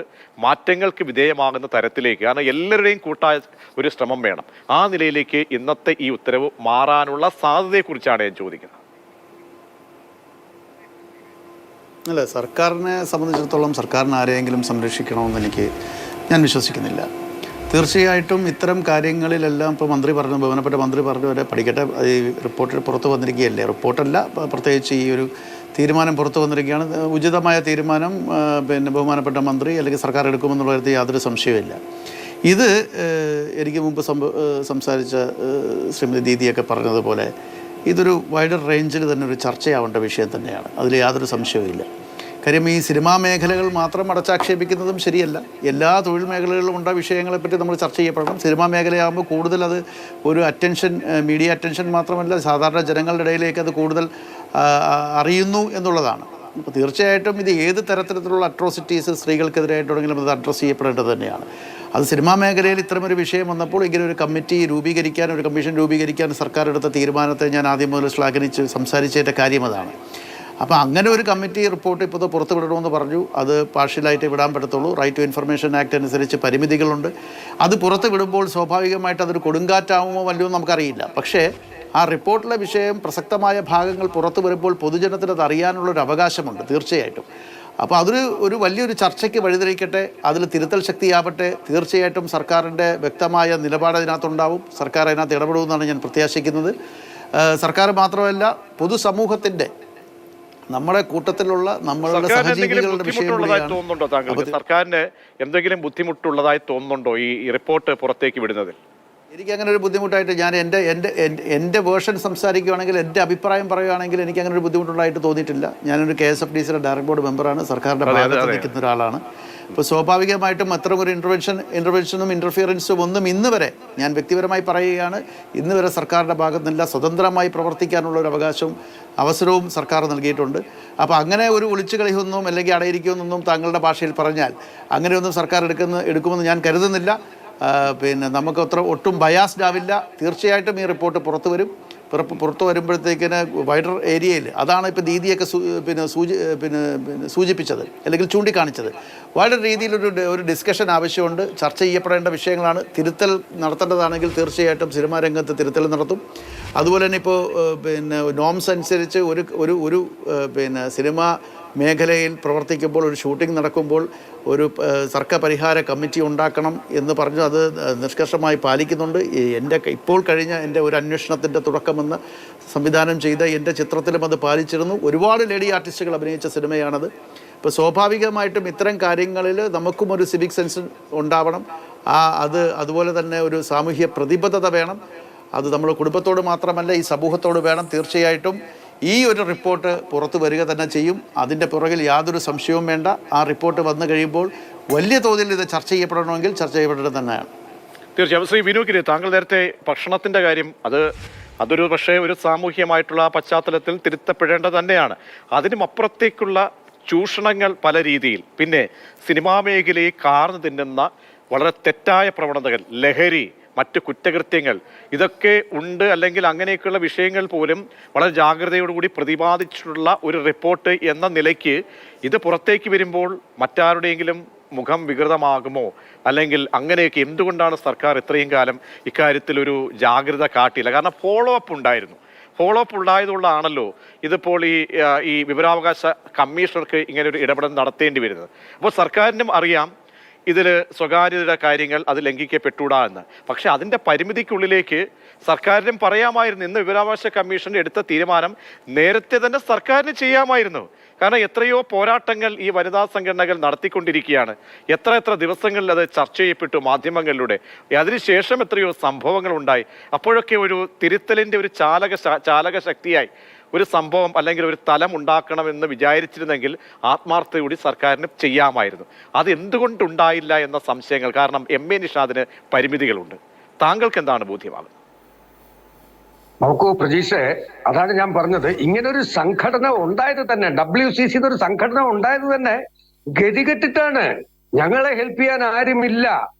മാറ്റങ്ങൾക്ക് വിധേയമാകുന്ന തരത്തിലേക്ക്, കാരണം എല്ലാവരുടെയും കൂട്ടായ ഒരു ശ്രമം വേണം. ആ നിലയിലേക്ക് ഇന്നത്തെ ഈ ഉത്തരവ് മാറാനുള്ള സാധ്യതയെക്കുറിച്ചാണ് ഞാൻ ചോദിക്കുന്നത്. അല്ല, സർക്കാരിനെ സംബന്ധിച്ചിടത്തോളം സർക്കാരിന് ആരെയെങ്കിലും സംരക്ഷിക്കണമെന്ന് ഞാൻ വിശ്വസിക്കുന്നില്ല. തീർച്ചയായിട്ടും ഇത്തരം കാര്യങ്ങളിലെല്ലാം ഇപ്പോൾ ബഹുമാനപ്പെട്ട മന്ത്രി പറഞ്ഞു വരെ പഠിക്കട്ടെ. ഈ റിപ്പോർട്ട് പുറത്തു വന്നിരിക്കുകയല്ലേ, റിപ്പോർട്ടല്ല, പ്രത്യേകിച്ച് ഈ ഒരു തീരുമാനം പുറത്തു വന്നിരിക്കുകയാണ്. ഉചിതമായ തീരുമാനം ബഹുമാനപ്പെട്ട മന്ത്രി അല്ലെങ്കിൽ സർക്കാർ എടുക്കുമെന്നുള്ള കാര്യത്തിൽ യാതൊരു സംശയമില്ല. ഇത് എനിക്ക് മുമ്പ് സംസാരിച്ച ശ്രീമതി ദീദിയൊക്കെ പറഞ്ഞതുപോലെ ഇതൊരു വൈഡർ റേഞ്ചിൽ തന്നെ ഒരു ചർച്ചയാവേണ്ട വിഷയം തന്നെയാണ്. അതിൽ യാതൊരു സംശയവുമില്ല. കാര്യം ഈ സിനിമാ മേഖലകൾ മാത്രം അടച്ചാക്ഷേപിക്കുന്നതും ശരിയല്ല. എല്ലാ തൊഴിൽ മേഖലകളിലും ഉണ്ട വിഷയങ്ങളെപ്പറ്റി നമ്മൾ ചർച്ച ചെയ്യപ്പെടണം. സിനിമാ മേഖലയാകുമ്പോൾ കൂടുതൽ അത് ഒരു അറ്റൻഷൻ, മീഡിയ അറ്റൻഷൻ മാത്രമല്ല, സാധാരണ ജനങ്ങളുടെ ഇടയിലേക്ക് അത് കൂടുതൽ അറിയുന്നു എന്നുള്ളതാണ്. അപ്പോൾ തീർച്ചയായിട്ടും ഇത് ഏത് തരത്തിലുള്ള അട്രോസിറ്റീസ് സ്ത്രീകൾക്കെതിരായിട്ടുണ്ടെങ്കിലും അത് അഡ്രസ്സ് ചെയ്യപ്പെടേണ്ടത് തന്നെയാണ്. അത് സിനിമാ മേഖലയിൽ ഇത്തരമൊരു വിഷയം വന്നപ്പോൾ ഇങ്ങനെ ഒരു കമ്മിറ്റി രൂപീകരിക്കാൻ, ഒരു കമ്മീഷൻ രൂപീകരിക്കാൻ സർക്കാർ എടുത്ത തീരുമാനത്തെ ഞാൻ ആദ്യം മുതൽ ശ്ലാഘിച്ച് സംസാരിച്ചതിൻ്റെ കാര്യം അതാണ്. അപ്പോൾ അങ്ങനെ ഒരു കമ്മിറ്റി റിപ്പോർട്ട് ഇപ്പോൾ പുറത്ത് വിടണമെന്ന് പറഞ്ഞു. അത് പാർഷ്യലായിട്ട് വിടാൻ പറ്റത്തുള്ളൂ. റൈറ്റ് ടു ഇൻഫർമേഷൻ ആക്ട് അനുസരിച്ച് പരിമിതികളുണ്ട്. അത് പുറത്ത് വിടുമ്പോൾ സ്വാഭാവികമായിട്ട് അതൊരു കൊടുങ്കാറ്റാവുമോ വല്ലതും നമുക്കറിയില്ല. പക്ഷേ ആ റിപ്പോർട്ടിലെ വിഷയം പ്രസക്തമായ ഭാഗങ്ങൾ പുറത്തു വരുമ്പോൾ പൊതുജനത്തിന് അത് അറിയാനുള്ളൊരു അവകാശമുണ്ട് തീർച്ചയായിട്ടും. അപ്പോൾ അതൊരു വലിയൊരു ചർച്ചയ്ക്ക് വഴിതെളിക്കട്ടെ. അതിൽ തിരുത്തൽ ശക്തിയാവട്ടെ. തീർച്ചയായിട്ടും സർക്കാരിൻ്റെ വ്യക്തമായ നിലപാട് അതിനകത്തുണ്ടാവും. സർക്കാർ അതിനകത്ത് ഇടപെടുമെന്നാണ് ഞാൻ പ്രത്യാശിക്കുന്നത്. സർക്കാർ മാത്രമല്ല, പൊതുസമൂഹത്തിൻ്റെ, നമ്മുടെ കൂട്ടത്തിലുള്ള നമ്മളുടെ സഹജീവികളുടെ തോന്നുന്നുണ്ടോ താങ്കൾക്ക്? സർക്കാരിന് എന്തെങ്കിലും ബുദ്ധിമുട്ടുള്ളതായി തോന്നുന്നുണ്ടോ ഈ റിപ്പോർട്ട് പുറത്തേക്ക് വിടുന്നത്? എനിക്കങ്ങനെ ഒരു ബുദ്ധിമുട്ടായിട്ട് ഞാൻ എൻ്റെ വേർഷൻ സംസാരിക്കുകയാണെങ്കിൽ, എൻ്റെ അഭിപ്രായം പറയുകയാണെങ്കിൽ എനിക്ക് അങ്ങനെ ഒരു ബുദ്ധിമുട്ടുണ്ടായിട്ട് തോന്നിയിട്ടില്ല. ഞാനൊരു KSFDCയുടെ ഡയറക്ട് ബോർഡ് മെമ്പറാണ്, സർക്കാരിൻ്റെ ഭാഗത്ത് നിൽക്കുന്ന ഒരാളാണ്. ഇപ്പോൾ സ്വാഭാവികമായിട്ടും അത്തരം ഒരു ഇൻ്റർവെൻഷനും ഇൻ്റർഫിയറൻസും ഒന്നും ഇന്ന് വരെ, ഞാൻ വ്യക്തിപരമായി പറയുകയാണ്, ഇന്ന് വരെ സർക്കാരിൻ്റെ ഭാഗത്തുനിന്നില്ല. സ്വതന്ത്രമായി പ്രവർത്തിക്കാനുള്ള ഒരു അവസരവും സർക്കാർ നൽകിയിട്ടുണ്ട്. അപ്പോൾ അങ്ങനെ ഒരു ഒളിച്ചുകളിയൊന്നും അല്ലെങ്കിൽ അടയിരിക്കുമെന്നൊന്നും താങ്കളുടെ ഭാഷയിൽ പറഞ്ഞാൽ അങ്ങനെയൊന്നും സർക്കാർ എടുക്കുമെന്ന് ഞാൻ കരുതുന്നില്ല. നമുക്ക് ഒട്ടും ബയാസ്ഡ് ആവില്ല. തീർച്ചയായിട്ടും ഈ റിപ്പോർട്ട് പുറത്തു വരുമ്പോഴത്തേക്കിന് വൈഡർ ഏരിയയിൽ, അതാണ് ഇപ്പോൾ ദീദിയൊക്കെ സൂചിപ്പിച്ചത് അല്ലെങ്കിൽ ചൂണ്ടിക്കാണിച്ചത്. വൈഡർ രീതിയിലൊരു ഡിസ്കഷൻ ആവശ്യമുണ്ട്. ചർച്ച ചെയ്യപ്പെടേണ്ട വിഷയങ്ങളാണ്. തിരുത്തൽ നടത്തേണ്ടതാണെങ്കിൽ തീർച്ചയായിട്ടും സിനിമാ രംഗത്ത് തിരുത്തൽ നടത്തും. അതുപോലെ തന്നെ ഇപ്പോൾ നോംസ് അനുസരിച്ച് ഒരു സിനിമാ മേഖലയിൽ പ്രവർത്തിക്കുമ്പോൾ, ഒരു ഷൂട്ടിംഗ് നടക്കുമ്പോൾ ഒരു സർക്കാർ പരിഹാര കമ്മിറ്റി ഉണ്ടാക്കണം എന്ന് പറഞ്ഞു. അത് നിഷ്കർഷമായി പാലിക്കുന്നുണ്ട്. ഇപ്പോൾ കഴിഞ്ഞ എൻ്റെ ഒരു അന്വേഷണത്തിൻ്റെ തുടക്കമെന്ന് സംവിധാനം ചെയ്ത എൻ്റെ ചിത്രത്തിലും അത് പാലിച്ചിരുന്നു. ഒരുപാട് ലേഡി ആർട്ടിസ്റ്റുകൾ അഭിനയിച്ച സിനിമയാണത്. ഇപ്പോൾ സ്വാഭാവികമായിട്ടും ഇത്തരം കാര്യങ്ങളിൽ നമുക്കും ഒരു സിവിക് സെൻസ് ഉണ്ടാവണം. അതുപോലെ തന്നെ ഒരു സാമൂഹ്യ പ്രതിബദ്ധത വേണം. അത് നമ്മൾ കുടുംബത്തോട് മാത്രമല്ല, ഈ സമൂഹത്തോട് വേണം. തീർച്ചയായിട്ടും ഈ ഒരു റിപ്പോർട്ട് പുറത്തു വരിക തന്നെ ചെയ്യും. അതിൻ്റെ പുറകിൽ യാതൊരു സംശയവും വേണ്ട. ആ റിപ്പോർട്ട് വന്നു കഴിയുമ്പോൾ വലിയ തോതിൽ ഇത് ചർച്ച ചെയ്യപ്പെടണമെങ്കിൽ ചർച്ച ചെയ്യപ്പെടേണ്ടത് തന്നെയാണ്. തീർച്ചയായും ശ്രീ വിനോക്കിന് താങ്കൾ നേരത്തെ ഭക്ഷണത്തിന്റെ കാര്യം അതൊരു പക്ഷേ ഒരു സാമൂഹ്യമായിട്ടുള്ള പശ്ചാത്തലത്തിൽ തിരുത്തപ്പെടേണ്ടത് തന്നെയാണ്. അതിനും അപ്പുറത്തേക്കുള്ള ചൂഷണങ്ങൾ പല രീതിയിൽ, പിന്നെ സിനിമാ മേഖലയെ കാർന്നു തിന്നുന്ന വളരെ തെറ്റായ പ്രവണതകൾ, ലഹരി, മറ്റു കുറ്റകൃത്യങ്ങൾ, ഇതൊക്കെ ഉണ്ട്. അല്ലെങ്കിൽ അങ്ങനെയൊക്കെയുള്ള വിഷയങ്ങൾ പോലും വളരെ ജാഗ്രതയോടുകൂടി പ്രതിപാദിച്ചിട്ടുള്ള ഒരു റിപ്പോർട്ട് എന്ന നിലയ്ക്ക് ഇത് പുറത്തേക്ക് വരുമ്പോൾ മറ്റാരുടെയെങ്കിലും മുഖം വികൃതമാകുമോ? അല്ലെങ്കിൽ അങ്ങനെയൊക്കെ എന്തുകൊണ്ടാണ് സർക്കാർ ഇത്രയും കാലം ഇക്കാര്യത്തിൽ ഒരു ജാഗ്രത കാട്ടിയില്ല? കാരണം ഫോളോ അപ്പ് ഉണ്ടായിരുന്നു. ഫോളോ അപ്പ് ഉണ്ടായതുകൊണ്ടാണല്ലോ ഇതിപ്പോൾ ഈ വിവരാവകാശ കമ്മീഷണർക്ക് ഇങ്ങനെ ഒരു ഇടപെടൽ നടത്തേണ്ടി വരുന്നത്. അപ്പോൾ സർക്കാരിനും അറിയാം ഇതിൽ സ്വകാര്യതയുടെ കാര്യങ്ങൾ അത് ലംഘിക്കപ്പെട്ടൂടാ എന്ന്. പക്ഷെ അതിൻ്റെ പരിമിതിക്കുള്ളിലേക്ക് സർക്കാരിനും പറയാമായിരുന്നു. ഇന്ന് വിവരാവകാശ കമ്മീഷൻ എടുത്ത തീരുമാനം നേരത്തെ തന്നെ സർക്കാരിന് ചെയ്യാമായിരുന്നു. കാരണം എത്രയോ പോരാട്ടങ്ങൾ ഈ വനിതാ സംഘടനകൾ നടത്തിക്കൊണ്ടിരിക്കുകയാണ്. എത്ര ദിവസങ്ങളിൽ അത് ചർച്ച ചെയ്യപ്പെട്ടു മാധ്യമങ്ങളിലൂടെ. അതിനുശേഷം എത്രയോ സംഭവങ്ങൾ ഉണ്ടായി. അപ്പോഴൊക്കെ ഒരു തിരുത്തലിൻ്റെ ഒരു ചാലക ശക്തിയായി ഒരു സംഭവം അല്ലെങ്കിൽ ഒരു തലം ഉണ്ടാക്കണമെന്ന് വിചാരിച്ചിരുന്നെങ്കിൽ ആത്മാർത്ഥതയോടെ സർക്കാരിന് ചെയ്യാമായിരുന്നു. അത് എന്തുകൊണ്ടുണ്ടായില്ല എന്ന സംശയങ്ങൾ. കാരണം എം.എ. നിഷാദിന് പരിമിതികളുണ്ട്. താങ്കൾക്ക് എന്താണ് ബോധ്യമാകുന്നത്? നോക്കൂ പ്രജീഷ്, അതാണ് ഞാൻ പറഞ്ഞത്. ഇങ്ങനൊരു സംഘടന ഉണ്ടായത് തന്നെ, WCC എന്നൊരു സംഘടന ഉണ്ടായത് തന്നെ ഗതികെട്ടിട്ടാണ്. ഞങ്ങളെ ഹെൽപ്പ് ചെയ്യാൻ ആരുമില്ല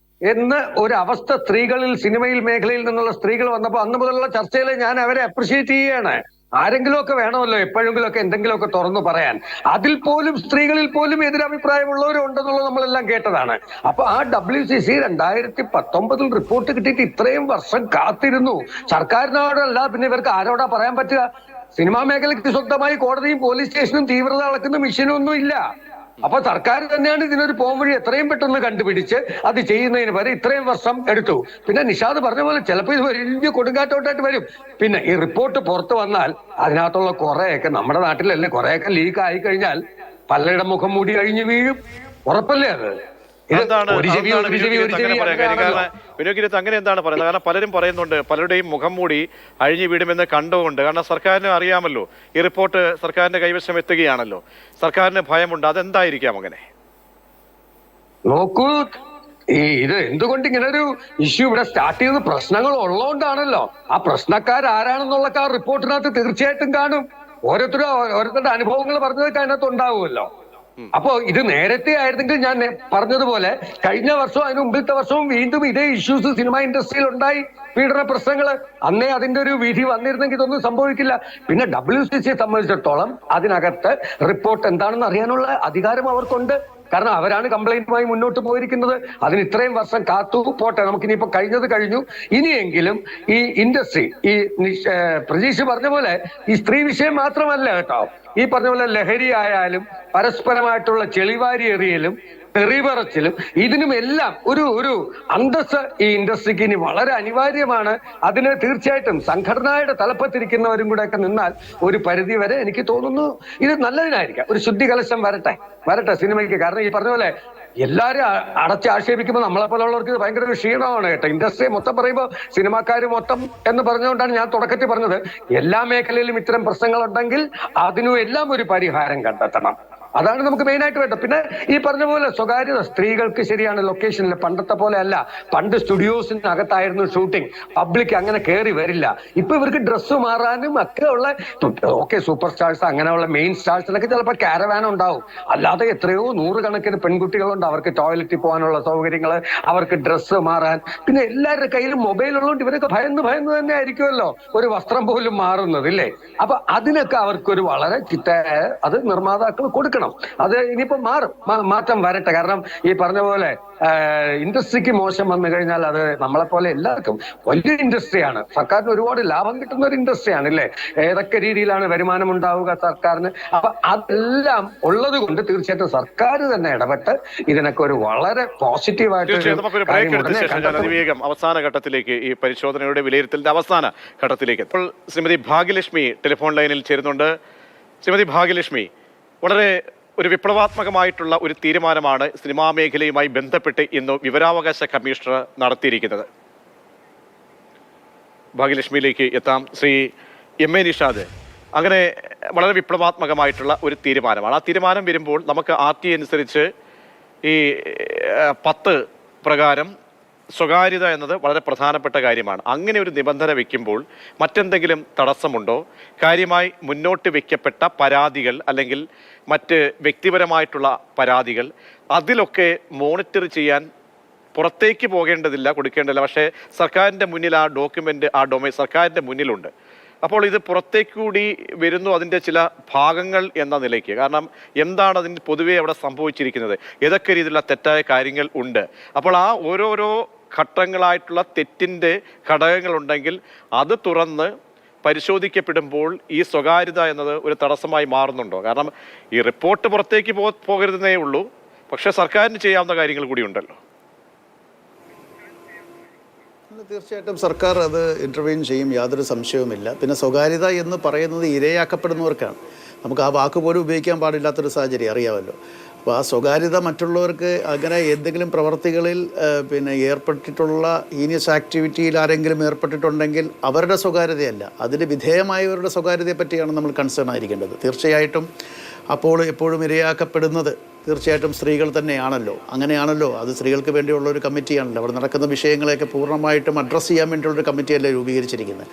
എന്ന് ഒരവസ്ഥ സ്ത്രീകളിൽ, സിനിമയിൽ മേഖലയിൽ നിന്നുള്ള സ്ത്രീകൾ വന്നപ്പോൾ അന്ന് മുതലുള്ള ചർച്ചയിൽ ഞാൻ അവരെ അപ്രിഷിയേറ്റ് ചെയ്യുകയാണ്. ആരെങ്കിലുമൊക്കെ വേണമല്ലോ എപ്പോഴെങ്കിലുമൊക്കെ എന്തെങ്കിലുമൊക്കെ തുറന്നു പറയാൻ. അതിൽ പോലും സ്ത്രീകളിൽ പോലും എതിരഭിപ്രായമുള്ളവരുണ്ടെന്നുള്ളത് നമ്മളെല്ലാം കേട്ടതാണ്. അപ്പൊ ആ WCC 2019 റിപ്പോർട്ട് കിട്ടിയിട്ട് ഇത്രയും വർഷം കാത്തിരുന്നു. സർക്കാരിനോടല്ല പിന്നെ ഇവർക്ക് ആരോടാ പറയാൻ പറ്റുക? സിനിമാ മേഖലയ്ക്ക് സ്വന്തമായി കോടതിയും പോലീസ് സ്റ്റേഷനും തീവ്രത അളക്കുന്ന മെഷീനും ഒന്നും ഇല്ല. അപ്പൊ സർക്കാർ തന്നെയാണ് ഇതിനൊരു പോംവഴി എത്രയും പെട്ടെന്ന് കണ്ടുപിടിച്ച് അത് ചെയ്യുന്നതിന് വരെ ഇത്രയും വർഷം എടുത്തു. പിന്നെ നിഷാദ് പറഞ്ഞ പോലെ ചിലപ്പോൾ ഇത് വലിയ കൊടുങ്കാറ്റോട്ടായിട്ട് വരും. പിന്നെ ഈ റിപ്പോർട്ട് പുറത്തു വന്നാൽ അതിനകത്തുള്ള കുറെയൊക്കെ നമ്മുടെ നാട്ടിലല്ലേ, കുറെയൊക്കെ ലീക്ക് ആയി കഴിഞ്ഞാൽ പലരുടെ മുഖം മൂടി കഴിഞ്ഞ് വീഴും. ഉറപ്പല്ലേ അത്? വിനോക്കിരത്ത് അങ്ങനെ എന്താണ് പറയുന്നത്? കാരണം പലരും പറയുന്നുണ്ട് പലരുടെയും മുഖം മൂടി അഴിഞ്ഞു വീടുമെന്ന് കണ്ടുകൊണ്ട്. കാരണം സർക്കാരിന് അറിയാമല്ലോ ഈ റിപ്പോർട്ട് സർക്കാരിന്റെ കൈവശം എത്തുകയാണല്ലോ. സർക്കാരിന് ഭയമുണ്ട്. അതെന്തായിരിക്കാം അങ്ങനെ? നോക്കൂ, ഇത് എന്തുകൊണ്ട് ഇങ്ങനെ ഒരു ഇഷ്യൂ ഇവിടെ സ്റ്റാർട്ട് ചെയ്ത് പ്രശ്നങ്ങൾ ഉള്ളതുകൊണ്ടാണല്ലോ. ആ പ്രശ്നക്കാരാരാണെന്നുള്ളൊക്കെ ആ റിപ്പോർട്ടിനകത്ത് തീർച്ചയായിട്ടും കാണും. ഓരോരുത്തരുടെ അനുഭവങ്ങൾ പറഞ്ഞതൊക്കെ അതിനകത്ത് ഉണ്ടാവുമല്ലോ. അപ്പോ ഇത് നേരത്തെ ആയിരുന്നെങ്കിൽ ഞാൻ പറഞ്ഞതുപോലെ കഴിഞ്ഞ വർഷവും അതിന് മുമ്പിലത്തെ വർഷവും വീണ്ടും ഇതേ ഇഷ്യൂസ് സിനിമ ഇൻഡസ്ട്രിയിൽ ഉണ്ടായി, പീഡന പ്രശ്നങ്ങൾ. അന്നേ അതിന്റെ ഒരു വിധി വന്നിരുന്നെങ്കിൽ ഇതൊന്നും സംഭവിക്കില്ല. പിന്നെ WCCയെ സംബന്ധിച്ചിടത്തോളം അതിനകത്ത് റിപ്പോർട്ട് എന്താണെന്ന് അറിയാനുള്ള അധികാരം അവർക്കുണ്ട്. കാരണം അവരാണ് കംപ്ലൈന്റുമായി മുന്നോട്ട് പോയിരിക്കുന്നത്. അതിന് ഇത്രയും വർഷം കാത്തു പോട്ടെ, നമുക്കിനിയിപ്പോ കഴിഞ്ഞത് കഴിഞ്ഞു. ഇനിയെങ്കിലും ഈ ഇൻഡസ്ട്രി, ഈ പ്രജീഷ് പറഞ്ഞ പോലെ ഈ സ്ത്രീ വിഷയം മാത്രമല്ല കേട്ടോ, ഈ പറഞ്ഞ പോലെ ലഹരി ആയാലും പരസ്പരമായിട്ടുള്ള ചെളിവാരി എറിയലും തെറിപറച്ചിലും ഇതിനുമെല്ലാം ഒരു അന്തസ്സ് ഈ ഇൻഡസ്ട്രിക്ക് ഇനി വളരെ അനിവാര്യമാണ്. അതിന് തീർച്ചയായിട്ടും സംഘടനയുടെ തലപ്പത്തിരിക്കുന്നവരും കൂടെ ഒക്കെ നിന്നാൽ ഒരു പരിധി വരെ എനിക്ക് തോന്നുന്നു ഇത് നല്ലതിനായിരിക്കാം. ഒരു ശുദ്ധി കലശം വരട്ടെ സിനിമയ്ക്ക്. കാരണം ഈ പറഞ്ഞ പോലെ എല്ലാവരും ആക്ഷേപിക്കുമ്പോൾ നമ്മളെപ്പോലുള്ളവർക്ക് ഇത് ഭയങ്കര ഒരു ക്ഷീണമാണ് കേട്ടോ. ഇൻഡസ്ട്രിയെ മൊത്തം പറയുമ്പോൾ സിനിമാക്കാർ മൊത്തം എന്ന് പറഞ്ഞുകൊണ്ടാണ് ഞാൻ തുടക്കത്തിൽ പറഞ്ഞത് എല്ലാ മേഖലയിലും ഇത്തരം പ്രശ്നങ്ങളുണ്ടെങ്കിൽ അതിനും എല്ലാം ഒരു പരിഹാരം കണ്ടെത്തണം. അതാണ് നമുക്ക് മെയിൻ ആയിട്ട് വേണ്ടത്. പിന്നെ ഈ പറഞ്ഞ പോലെ സ്വകാര്യത സ്ത്രീകൾക്ക് ശരിയാണ് ലൊക്കേഷനിൽ പണ്ടത്തെ പോലെ അല്ല. പണ്ട് സ്റ്റുഡിയോസിനകത്തായിരുന്നു ഷൂട്ടിംഗ്, പബ്ലിക് അങ്ങനെ കയറി വരില്ല. ഇപ്പൊ ഇവർക്ക് ഡ്രസ്സ് മാറാനും ഒക്കെ ഉള്ള സൂപ്പർ സ്റ്റാർസ് അങ്ങനെയുള്ള മെയിൻ സ്റ്റാർസിനൊക്കെ ചിലപ്പോൾ കാരവാൻ ഉണ്ടാവും. അല്ലാതെ എത്രയോ നൂറുകണക്കിന് പെൺകുട്ടികളുണ്ട്. അവർക്ക് ടോയ്ലറ്റിൽ പോകാനുള്ള സൗകര്യങ്ങൾ, അവർക്ക് ഡ്രസ്സ് മാറാൻ. പിന്നെ എല്ലാവരുടെ കയ്യിലും മൊബൈൽ ഉള്ളതുകൊണ്ട് ഇവരൊക്കെ ഭയന്ന് തന്നെ ആയിരിക്കുമല്ലോ ഒരു വസ്ത്രം പോലും മാറുന്നത് ഇല്ലേ. അപ്പൊ അതിനൊക്കെ അവർക്കൊരു വളരെ ചിട്ടയായ അത് നിർമ്മാതാക്കൾ കൊടുക്കണം. അത് ഇനിയിപ്പോ മാറ്റം വരട്ടെ. കാരണം ഈ പറഞ്ഞ പോലെ ഇൻഡസ്ട്രിക്ക് മോശം വന്നു കഴിഞ്ഞാൽ അത് നമ്മളെപ്പോലെ എല്ലാവർക്കും വലിയ ഇൻഡസ്ട്രിയാണ്. സർക്കാരിന് ഒരുപാട് ലാഭം കിട്ടുന്ന ഒരു ഇൻഡസ്ട്രിയാണ് ഇല്ലേ. ഏതൊക്കെ രീതിയിലാണ് വരുമാനം ഉണ്ടാവുക സർക്കാരിന്. അപ്പൊ അതെല്ലാം ഉള്ളത് കൊണ്ട് തീർച്ചയായിട്ടും സർക്കാർ തന്നെ ഇടപെട്ട് ഇതിനൊക്കെ ഒരു വളരെ പോസിറ്റീവായിട്ട് അവസാന ഘട്ടത്തിലേക്ക്, ഈ പരിശോധനയുടെ വിലയിരുത്തലിന്റെ അവസാന ഘട്ടത്തിലേക്ക് ഇപ്പോൾ ശ്രീമതി ഭാഗ്യലക്ഷ്മി ടെലിഫോൺ ലൈനിൽ ചേരുന്നുണ്ട്. ശ്രീമതി ഭാഗ്യലക്ഷ്മി, വളരെ ഒരു വിപ്ലവാത്മകമായിട്ടുള്ള ഒരു തീരുമാനമാണ് സിനിമാ മേഖലയുമായി ബന്ധപ്പെട്ട് ഇന്ന് വിവരാവകാശ കമ്മീഷണർ നടത്തിയിരിക്കുന്നത്. ഭാഗ്യലക്ഷ്മിയിലേക്ക് എത്താം. ശ്രീ എം.എ. നിഷാദ്, അങ്ങനെ വളരെ വിപ്ലവാത്മകമായിട്ടുള്ള ഒരു തീരുമാനമാണ്. ആ തീരുമാനം വരുമ്പോൾ നമുക്ക് RTA അനുസരിച്ച് ഈ 10 പ്രകാരം സ്വകാര്യത എന്നത് വളരെ പ്രധാനപ്പെട്ട കാര്യമാണ്. അങ്ങനെ ഒരു നിബന്ധന വെക്കുമ്പോൾ മറ്റെന്തെങ്കിലും തടസ്സമുണ്ടോ? കാര്യമായി മുന്നോട്ട് വെക്കപ്പെട്ട പരാതികൾ അല്ലെങ്കിൽ മറ്റ് വ്യക്തിപരമായിട്ടുള്ള പരാതികൾ അതിലൊക്കെ മോണിറ്റർ ചെയ്യാൻ പുറത്തേക്ക് പോകേണ്ടതില്ല, കൊടുക്കേണ്ടതില്ല. പക്ഷേ സർക്കാരിൻ്റെ മുന്നിൽ ആ ഡോക്യുമെൻ്റ്, ആ ഡൊമൈൻ സർക്കാരിൻ്റെ മുന്നിലുണ്ട്. അപ്പോൾ ഇത് പുറത്തേക്ക് കൂടി വരുന്നു അതിൻ്റെ ചില ഭാഗങ്ങൾ എന്ന നിലയ്ക്ക്. കാരണം എന്താണ് അതിന് പൊതുവേ അവിടെ സംഭവിച്ചിരിക്കുന്നത്, ഏതൊക്കെ രീതിയിലുള്ള തെറ്റായ കാര്യങ്ങൾ ഉണ്ട്. അപ്പോൾ ആ ഓരോരോ ഘട്ടങ്ങളായിട്ടുള്ള തെറ്റിൻ്റെ ഘടകങ്ങളുണ്ടെങ്കിൽ അത് തുറന്ന് പരിശോധിക്കപ്പെടുമ്പോൾ ഈ സ്വകാര്യത എന്നത് ഒരു തടസ്സമായി മാറുന്നുണ്ടോ? കാരണം ഈ റിപ്പോർട്ട് പുറത്തേക്ക് പോകരുതെന്നേ ഉള്ളൂ, പക്ഷേ സർക്കാരിന് ചെയ്യാവുന്ന കാര്യങ്ങൾ കൂടി ഉണ്ടല്ലോ. തീർച്ചയായിട്ടും സർക്കാർ അത് ഇൻ്റർവ്യൂൻ ചെയ്യും, യാതൊരു സംശയവുമില്ല. പിന്നെ സ്വകാര്യത എന്ന് പറയുന്നത് ഇരയാക്കപ്പെടുന്നവർക്കാണ്. നമുക്ക് ആ വാക്ക് പോലും ഉപയോഗിക്കാൻ പാടില്ലാത്തൊരു സാഹചര്യം അറിയാമല്ലോ. അപ്പോൾ ആ സ്വകാര്യത മറ്റുള്ളവർക്ക് അങ്ങനെ എന്തെങ്കിലും പ്രവർത്തികളിൽ ഏർപ്പെട്ടിട്ടുള്ള ഹീനിയസ് ആക്ടിവിറ്റിയിൽ ആരെങ്കിലും ഏർപ്പെട്ടിട്ടുണ്ടെങ്കിൽ അവരുടെ സ്വകാര്യതയല്ല, അതിന് വിധേയമായവരുടെ സ്വകാര്യതയെ പറ്റിയാണ് നമ്മൾ കൺസേൺ ആയിരിക്കേണ്ടത്. തീർച്ചയായിട്ടും അപ്പോൾ എപ്പോഴും ഇരയാക്കപ്പെടുന്നത് തീർച്ചയായിട്ടും സ്ത്രീകൾ തന്നെയാണല്ലോ. അങ്ങനെയാണല്ലോ, അത് സ്ത്രീകൾക്ക് വേണ്ടിയുള്ള ഒരു കമ്മിറ്റിയാണല്ലോ. അവിടെ നടക്കുന്ന വിഷയങ്ങളെയൊക്കെ പൂർണ്ണമായിട്ടും അഡ്രസ്സ് ചെയ്യാൻ വേണ്ടിയുള്ളൊരു കമ്മിറ്റിയല്ലേ രൂപീകരിച്ചിരിക്കുന്നത്.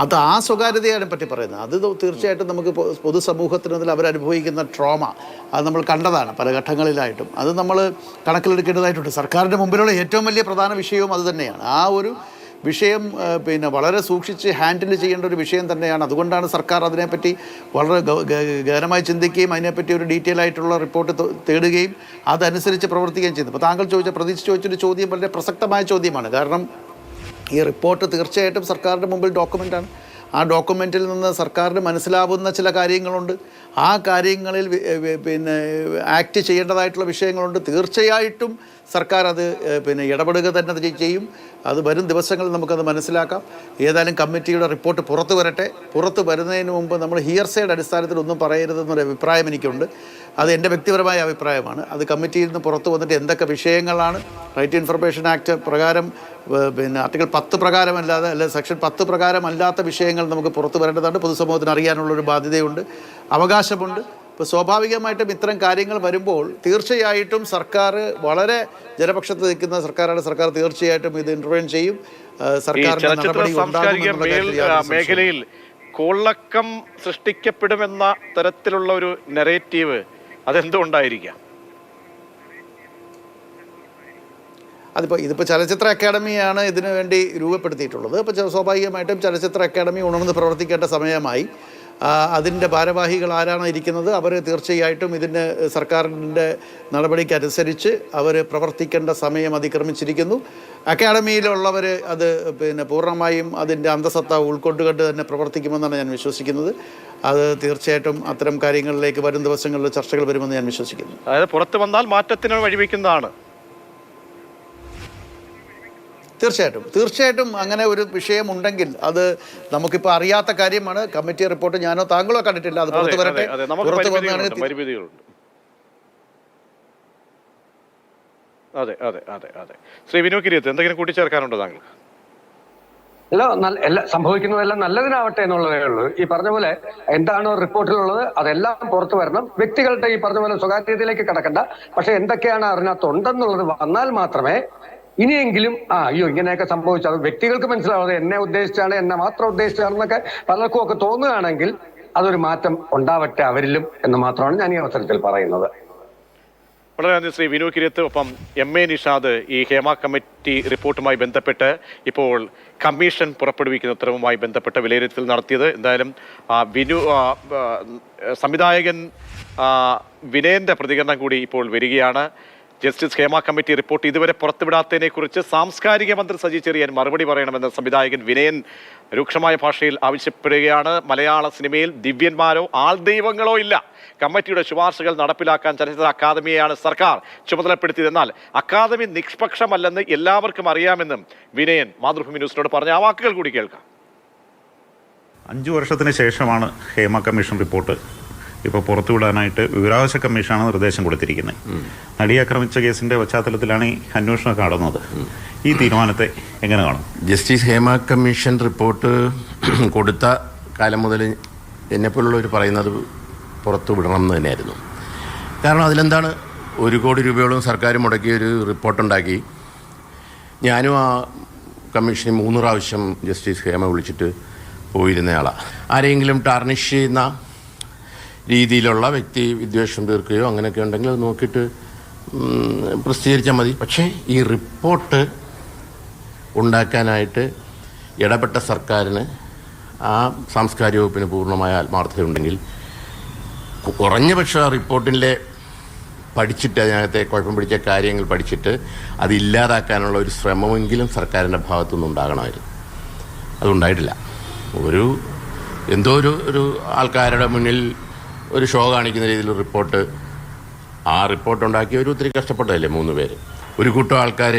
അത് ആ സ്വകാര്യതയാണ് പറ്റി പറയുന്നത്. അത് തീർച്ചയായിട്ടും നമുക്ക് പൊതുസമൂഹത്തിനതിൽ അവരനുഭവിക്കുന്ന ട്രോമ അത് നമ്മൾ കണ്ടതാണ് പല ഘട്ടങ്ങളിലായിട്ടും. അത് നമ്മൾ കണക്കിലെടുക്കേണ്ടതായിട്ടുണ്ട്. സർക്കാരിൻ്റെ മുമ്പിലുള്ള ഏറ്റവും വലിയ പ്രധാന വിഷയവും അത് തന്നെയാണ്. ആ ഒരു വിഷയം വളരെ സൂക്ഷിച്ച് ഹാൻഡിൽ ചെയ്യേണ്ട ഒരു വിഷയം തന്നെയാണ്. അതുകൊണ്ടാണ് സർക്കാർ അതിനെപ്പറ്റി വളരെ ഗഹനമായി ചിന്തിക്കുകയും അതിനെപ്പറ്റി ഒരു ഡീറ്റെയിൽ ആയിട്ടുള്ള റിപ്പോർട്ട് തേടുകയും അതനുസരിച്ച് പ്രവർത്തിക്കുകയും ചെയ്യുന്നത്. അപ്പോൾ താങ്കൾ പ്രതീക്ഷിച്ച് ചോദിച്ചൊരു ചോദ്യം വളരെ പ്രസക്തമായ ചോദ്യമാണ്. കാരണം ഈ റിപ്പോർട്ട് തീർച്ചയായിട്ടും സർക്കാരിൻ്റെ മുമ്പിൽ ഡോക്യുമെൻ്റാണ്. ആ ഡോക്യുമെൻറ്റിൽ നിന്ന് സർക്കാരിന് മനസ്സിലാവുന്ന ചില കാര്യങ്ങളുണ്ട്. ആ കാര്യങ്ങളിൽ ആക്ട് ചെയ്യേണ്ടതായിട്ടുള്ള വിഷയങ്ങളുണ്ട്. തീർച്ചയായിട്ടും സർക്കാർ അത് ഇടപെടുക തന്നെ ചെയ്യും. അത് വരും ദിവസങ്ങളിൽ നമുക്കത് മനസ്സിലാക്കാം. ഏതായാലും കമ്മിറ്റിയുടെ റിപ്പോർട്ട് പുറത്തു വരട്ടെ. പുറത്ത് വരുന്നതിന് മുമ്പ് നമ്മൾ ഹിയർസയുടെ അടിസ്ഥാനത്തിൽ ഒന്നും പറയരുതെന്നൊരു അഭിപ്രായം എനിക്കുണ്ട്. അത് എൻ്റെ വ്യക്തിപരമായ അഭിപ്രായമാണ്. അത് കമ്മിറ്റിയിൽ നിന്ന് പുറത്തു വന്നിട്ട് എന്തൊക്കെ വിഷയങ്ങളാണ് റൈറ്റ് ഇൻഫർമേഷൻ ആക്ട് പ്രകാരം ആർട്ടിക്കിൾ 10 പ്രകാരമല്ലാതെ സെക്ഷൻ 10 പ്രകാരമല്ലാത്ത വിഷയങ്ങൾ നമുക്ക് പുറത്തു വരേണ്ടതാണ്. പൊതുസമൂഹത്തിന് അറിയാനുള്ളൊരു ബാധ്യതയുണ്ട്, അവകാശമുണ്ട്. ഇപ്പോൾ സ്വാഭാവികമായിട്ടും ഇത്തരം കാര്യങ്ങൾ വരുമ്പോൾ തീർച്ചയായിട്ടും സർക്കാർ വളരെ ജനപക്ഷത്ത് നിൽക്കുന്ന സർക്കാരാണ്. സർക്കാർ തീർച്ചയായിട്ടും ഇത് ഇൻ്റർവെൻ ചെയ്യും. മേഖലയിൽ കോളക്കം സൃഷ്ടിക്കപ്പെടുമെന്ന തരത്തിലുള്ള ഒരു നെറേറ്റീവ് അതെന്തുകൊണ്ടായിരിക്കാം? ഇതിപ്പോൾ ചലച്ചിത്ര അക്കാദമിയാണ് ഇതിനു വേണ്ടി രൂപപ്പെടുത്തിയിട്ടുള്ളത്. അപ്പോൾ സ്വാഭാവികമായിട്ടും ചലച്ചിത്ര അക്കാദമി ഉണർന്ന് പ്രവർത്തിക്കേണ്ട സമയമായി. അതിൻ്റെ ഭാരവാഹികൾ ആരാണ് ഇരിക്കുന്നത്, അവർ തീർച്ചയായിട്ടും ഇതിന് സർക്കാരിൻ്റെ നടപടിക്കനുസരിച്ച് അവർ പ്രവർത്തിക്കേണ്ട സമയം അതിക്രമിച്ചിരിക്കുന്നു. അക്കാദമിയിലുള്ളവർ അത് പൂർണ്ണമായും അതിൻ്റെ അന്തസത്ത ഉൾക്കൊണ്ടുകൊണ്ട് തന്നെ പ്രവർത്തിക്കുമെന്നാണ് ഞാൻ വിശ്വസിക്കുന്നത്. അത് തീർച്ചയായിട്ടും അത്തരം കാര്യങ്ങളിലേക്ക് വരും ദിവസങ്ങളിൽ ചർച്ചകൾ വരുമെന്ന് ഞാൻ വിശ്വസിക്കുന്നു. അതായത് പുറത്തു വന്നാൽ മാറ്റത്തിന് വഴിവെക്കുന്നതാണ്. തീർച്ചയായിട്ടും അങ്ങനെ ഒരു വിഷയമുണ്ടെങ്കിൽ അത് നമുക്കിപ്പോൾ അറിയാത്ത കാര്യമാണ്. കമ്മിറ്റി റിപ്പോർട്ട് ഞാനോ താങ്കളോ കണ്ടിട്ടില്ല. അത് പുറത്തു വരട്ടെ. പുറത്തു വന്നാണെങ്കിൽ പരിമിതികളുണ്ട്. അതെ അതെ അതെ അതെ ശ്രീ വിനു കിരീത്ത്, എന്തെങ്കിലും കൂട്ടിച്ചേർക്കാനുണ്ടോ താങ്കൾ? എല്ലാം സംഭവിക്കുന്നതെല്ലാം നല്ലതിനാവട്ടെ എന്നുള്ളതേ ഉള്ളൂ. ഈ പറഞ്ഞ പോലെ എന്താണോ റിപ്പോർട്ടിലുള്ളത് അതെല്ലാം പുറത്തു വരണം. വ്യക്തികളുടെ ഈ പറഞ്ഞ പോലെ സ്വകാര്യതയിലേക്ക് കടക്കണ്ട. പക്ഷെ എന്തൊക്കെയാണ് അതിനകത്തുണ്ടെന്നുള്ളത് വന്നാൽ മാത്രമേ ഇനിയെങ്കിലും അയ്യോ ഇങ്ങനെയൊക്കെ സംഭവിച്ചു, അത് വ്യക്തികൾക്ക് മനസ്സിലാവാതെ എന്നെ ഉദ്ദേശിച്ചാണ്, എന്നെ മാത്രം ഉദ്ദേശിച്ചാണെന്നൊക്കെ പലർക്കും ഒക്കെ തോന്നുകയാണെങ്കിൽ അതൊരു മാറ്റം ഉണ്ടാവട്ടെ അവരിലും എന്ന് മാത്രമാണ് ഞാൻ ഈ അവസരത്തിൽ പറയുന്നത്. വളരെ നന്ദി ശ്രീ വിനു കിരീത്ത്. ഒപ്പം MA നിഷാദ് ഈ ഹേമ കമ്മിറ്റി റിപ്പോർട്ടുമായി ബന്ധപ്പെട്ട് ഇപ്പോൾ കമ്മീഷൻ പുറപ്പെടുവിക്കുന്ന ഉത്തരവുമായി ബന്ധപ്പെട്ട വിലയിരുത്തൽ നടത്തിയത്. എന്തായാലും സംവിധായകൻ വിനയന്റെ പ്രതികരണം കൂടി ഇപ്പോൾ വരികയാണ്. ജസ്റ്റിസ് ഹേമ കമ്മിറ്റി റിപ്പോർട്ട് ഇതുവരെ പുറത്തുവിടാത്തതിനെ കുറിച്ച് സാംസ്കാരിക മന്ത്രി സജി ചെറിയാൻ മറുപടി പറയണമെന്ന് സംവിധായകൻ വിനയൻ രൂക്ഷമായ ഭാഷയിൽ ആവശ്യപ്പെടുകയാണ്. മലയാള സിനിമയിൽ ദിവ്യന്മാരോ ആൾദൈവങ്ങളോ ഇല്ല. കമ്മിറ്റിയുടെ ശുപാർശകൾ നടപ്പിലാക്കാൻ ചലച്ചിത്ര അക്കാദമിയെയാണ് സർക്കാർ ചുമതലപ്പെടുത്തിയതെന്നാൽ അക്കാദമി നിഷ്പക്ഷമല്ലെന്ന് എല്ലാവർക്കും അറിയാമെന്നും വിനയൻ മാതൃഭൂമി ന്യൂസിനോട് പറഞ്ഞ ആ വാക്കുകൾ കൂടി കേൾക്കാം. 5 വർഷത്തിന് ശേഷമാണ് ഹേമ കമ്മീഷൻ റിപ്പോർട്ട് ഇപ്പോൾ പുറത്തുവിടാനായിട്ട് വിവരാവകാശ കമ്മീഷനാണ് നിർദ്ദേശം കൊടുത്തിരിക്കുന്നത്. നടിയെ ആക്രമിച്ച കേസിൻ്റെ പശ്ചാത്തലത്തിലാണ് ഈ അന്വേഷണം കാണുന്നത്. ഈ തീരുമാനത്തെ എങ്ങനെ കാണും? ജസ്റ്റിസ് ഹേമ കമ്മീഷൻ റിപ്പോർട്ട് കൊടുത്ത കാലം മുതൽ എന്നെപ്പോലുള്ളവർ പറയുന്നത് പുറത്തു വിടണം എന്ന് തന്നെയായിരുന്നു. കാരണം അതിലെന്താണ്, 1 കോടി രൂപയോളം സർക്കാർ മുടക്കിയൊരു റിപ്പോർട്ടുണ്ടാക്കി ഞാനും ആ കമ്മീഷനിൽ 3 പ്രാവശ്യം ജസ്റ്റിസ് ഹേമ വിളിച്ചിട്ട് പോയിരുന്നയാളാണ്. ആരെങ്കിലും ടാർണിഷ് ചെയ്യുന്ന രീതിയിലുള്ള വ്യക്തി വിദ്വേഷം തീർക്കുകയോ അങ്ങനെയൊക്കെ ഉണ്ടെങ്കിൽ അത് നോക്കിയിട്ട് പ്രസിദ്ധീകരിച്ചാൽ മതി. പക്ഷേ ഈ റിപ്പോർട്ട് ഉണ്ടാക്കാനായിട്ട് ഇടപെട്ട സർക്കാരിന് ആ സാംസ്കാരിക വകുപ്പിന് പൂർണ്ണമായ ആത്മാർത്ഥതയുണ്ടെങ്കിൽ കുറഞ്ഞ പക്ഷം ആ റിപ്പോർട്ടിൻ്റെ പഠിച്ചിട്ട് അതിനകത്തെ കുഴപ്പം പിടിച്ച കാര്യങ്ങൾ പഠിച്ചിട്ട് അതില്ലാതാക്കാനുള്ള ഒരു ശ്രമമെങ്കിലും സർക്കാരിൻ്റെ ഭാഗത്തുനിന്ന് ഉണ്ടാകണമായിരുന്നു. അതുണ്ടായിട്ടില്ല. എന്തോ ഒരു ആൾക്കാരുടെ മുന്നിൽ ഒരു ഷോ കാണിക്കുന്ന രീതിയിൽ റിപ്പോർട്ട്, ആ റിപ്പോർട്ട് ഉണ്ടാക്കിയവർ ഒത്തിരി കഷ്ടപ്പെട്ടതല്ലേ 3 പേര്. ഒരു കൂട്ടം ആൾക്കാർ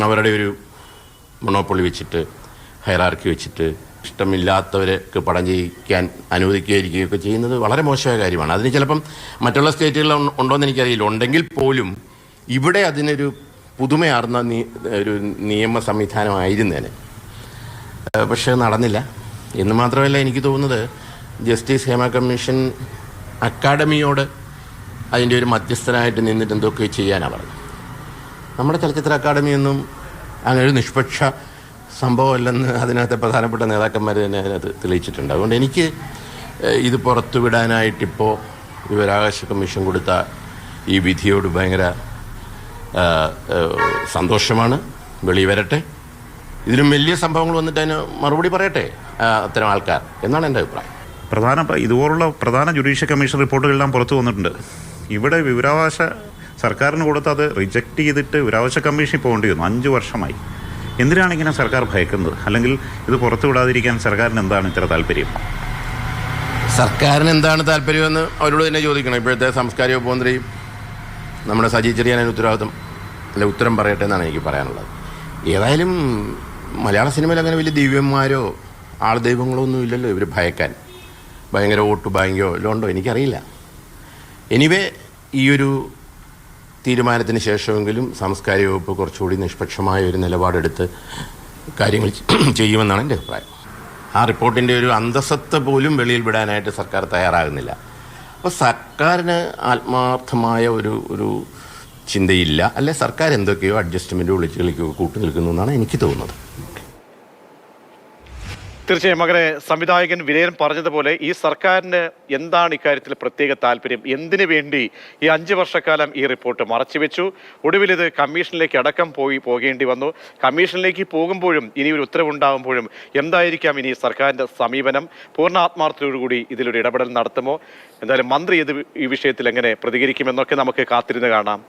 അവരുടെ ഒരു മൊണോപ്പൊളി വെച്ചിട്ട് ഹൈറാർക്കി വെച്ചിട്ട് ഇഷ്ടമില്ലാത്തവർക്ക് പടം ചെയ്യിക്കാൻ അനുവദിക്കുകയൊക്കെ ചെയ്യുന്നത് വളരെ മോശമായ കാര്യമാണ്. അതിന് ചിലപ്പം മറ്റുള്ള സ്റ്റേറ്റുകളിൽ ഉണ്ടോയെന്ന് എനിക്കറിയില്ല. ഉണ്ടെങ്കിൽ പോലും ഇവിടെ അതിനൊരു പുതുമയാർന്ന ഒരു നിയമ സംവിധാനമായിരുന്നേനെ. പക്ഷേ നടന്നില്ല. എന്ന് മാത്രമല്ല, എനിക്ക് തോന്നുന്നത് ജസ്റ്റിസ് ഹേമ കമ്മീഷൻ അക്കാഡമിയോട് അതിൻ്റെ ഒരു മധ്യസ്ഥനായിട്ട് നിന്നിട്ട് എന്തൊക്കെ ചെയ്യാനാണ് പറഞ്ഞത്. നമ്മുടെ ചലച്ചിത്ര അക്കാദമിയൊന്നും അങ്ങനെ ഒരു നിഷ്പക്ഷ സംഭവമല്ലെന്ന് അതിനകത്തെ പ്രധാനപ്പെട്ട നേതാക്കന്മാർ തന്നെ അതിനകത്ത് തെളിയിച്ചിട്ടുണ്ട്. അതുകൊണ്ട് എനിക്ക് ഇത് പുറത്തുവിടാനായിട്ടിപ്പോൾ വിവരാവകാശ കമ്മീഷൻ കൊടുത്ത ഈ വിധിയോട് ഭയങ്കര സന്തോഷമാണ്. വെളിവരട്ടെ, ഇതിലും വലിയ സംഭവങ്ങൾ വന്നിട്ട് അതിന് മറുപടി പറയട്ടെ അത്തരം ആൾക്കാർ എന്നാണ് എൻ്റെ അഭിപ്രായം. ഇതുപോലുള്ള പ്രധാന ജുഡീഷ്യൽ കമ്മീഷൻ റിപ്പോർട്ടുകളെല്ലാം പുറത്തു വന്നിട്ടുണ്ട്. ഇവിടെ വിവരാവകാശ സർക്കാരിന് കൊടുത്ത് അത് റിജക്റ്റ് ചെയ്തിട്ട് വിവരാവകാശ കമ്മീഷനിൽ പോകേണ്ടി വന്നു. 5 വർഷമായി. എന്തിനാണ് ഇങ്ങനെ സർക്കാർ ഭയക്കുന്നത്? അല്ലെങ്കിൽ ഇത് പുറത്തു വിടാതിരിക്കാൻ സർക്കാരിന് എന്താണ് ഇത്ര താല്പര്യം? സർക്കാരിന് എന്താണ് താല്പര്യമെന്ന് അവരോട് തന്നെ ചോദിക്കണം. ഇപ്പോഴത്തെ സാംസ്കാരിക വകുപ്പ് മന്ത്രി നമ്മുടെ സജി ചെറിയാൻ ഉത്തരം പറയട്ടെ എന്നാണ് എനിക്ക് പറയാനുള്ളത്. ഏതായാലും മലയാള സിനിമയിൽ അങ്ങനെ വലിയ ദിവ്യന്മാരോ ആൾദൈവങ്ങളോ ഒന്നും ഇല്ലല്ലോ ഇവർ ഭയക്കാൻ. ഭയങ്കര വോട്ട് ബാങ്കോ എല്ലാം ഉണ്ടോ എനിക്കറിയില്ല. എനിവേ, ഈ ഒരു തീരുമാനത്തിന് ശേഷമെങ്കിലും സാംസ്കാരിക വകുപ്പ് കുറച്ചുകൂടി നിഷ്പക്ഷമായ ഒരു നിലപാടെടുത്ത് കാര്യങ്ങൾ ചെയ്യുമെന്നാണ് എൻ്റെ അഭിപ്രായം. ആ റിപ്പോർട്ടിൻ്റെ ഒരു അന്തസത്ത പോലും വെളിയിൽ വിടാനായിട്ട് സർക്കാർ തയ്യാറാകുന്നില്ല. അപ്പോൾ സർക്കാരിന് ആത്മാർത്ഥമായ ഒരു ചിന്തയില്ല. അല്ലെ സർക്കാർ എന്തൊക്കെയോ അഡ്ജസ്റ്റ്മെൻറ്റ് വിളിച്ച് കളിക്കുകയോ കൂട്ടു നിൽക്കുന്നു എന്നാണ് എനിക്ക് തോന്നുന്നത്. തീർച്ചയായും അങ്ങനെ സംവിധായകൻ വിനയൻ പറഞ്ഞതുപോലെ ഈ സർക്കാരിന് എന്താണ് ഇക്കാര്യത്തിൽ പ്രത്യേക താല്പര്യം? എന്തിനു വേണ്ടി ഈ 5 വർഷക്കാലം ഈ റിപ്പോർട്ട് മറച്ചുവെച്ചു? ഒടുവിൽ ഇത് കമ്മീഷനിലേക്ക് അടക്കം പോകേണ്ടി വന്നു. കമ്മീഷനിലേക്ക് പോകുമ്പോഴും ഇനി ഒരു ഉത്തരവുണ്ടാകുമ്പോഴും എന്തായിരിക്കാം ഇനി സർക്കാരിൻ്റെ സമീപനം? പൂർണ്ണ ആത്മാർത്ഥതയോടുകൂടി ഇതിലൊരു ഇടപെടൽ നടത്തുമോ? എന്തായാലും മന്ത്രി ഈ വിഷയത്തിൽ എങ്ങനെ പ്രതികരിക്കുമെന്നൊക്കെ നമുക്ക് കാത്തിരുന്ന് കാണാം.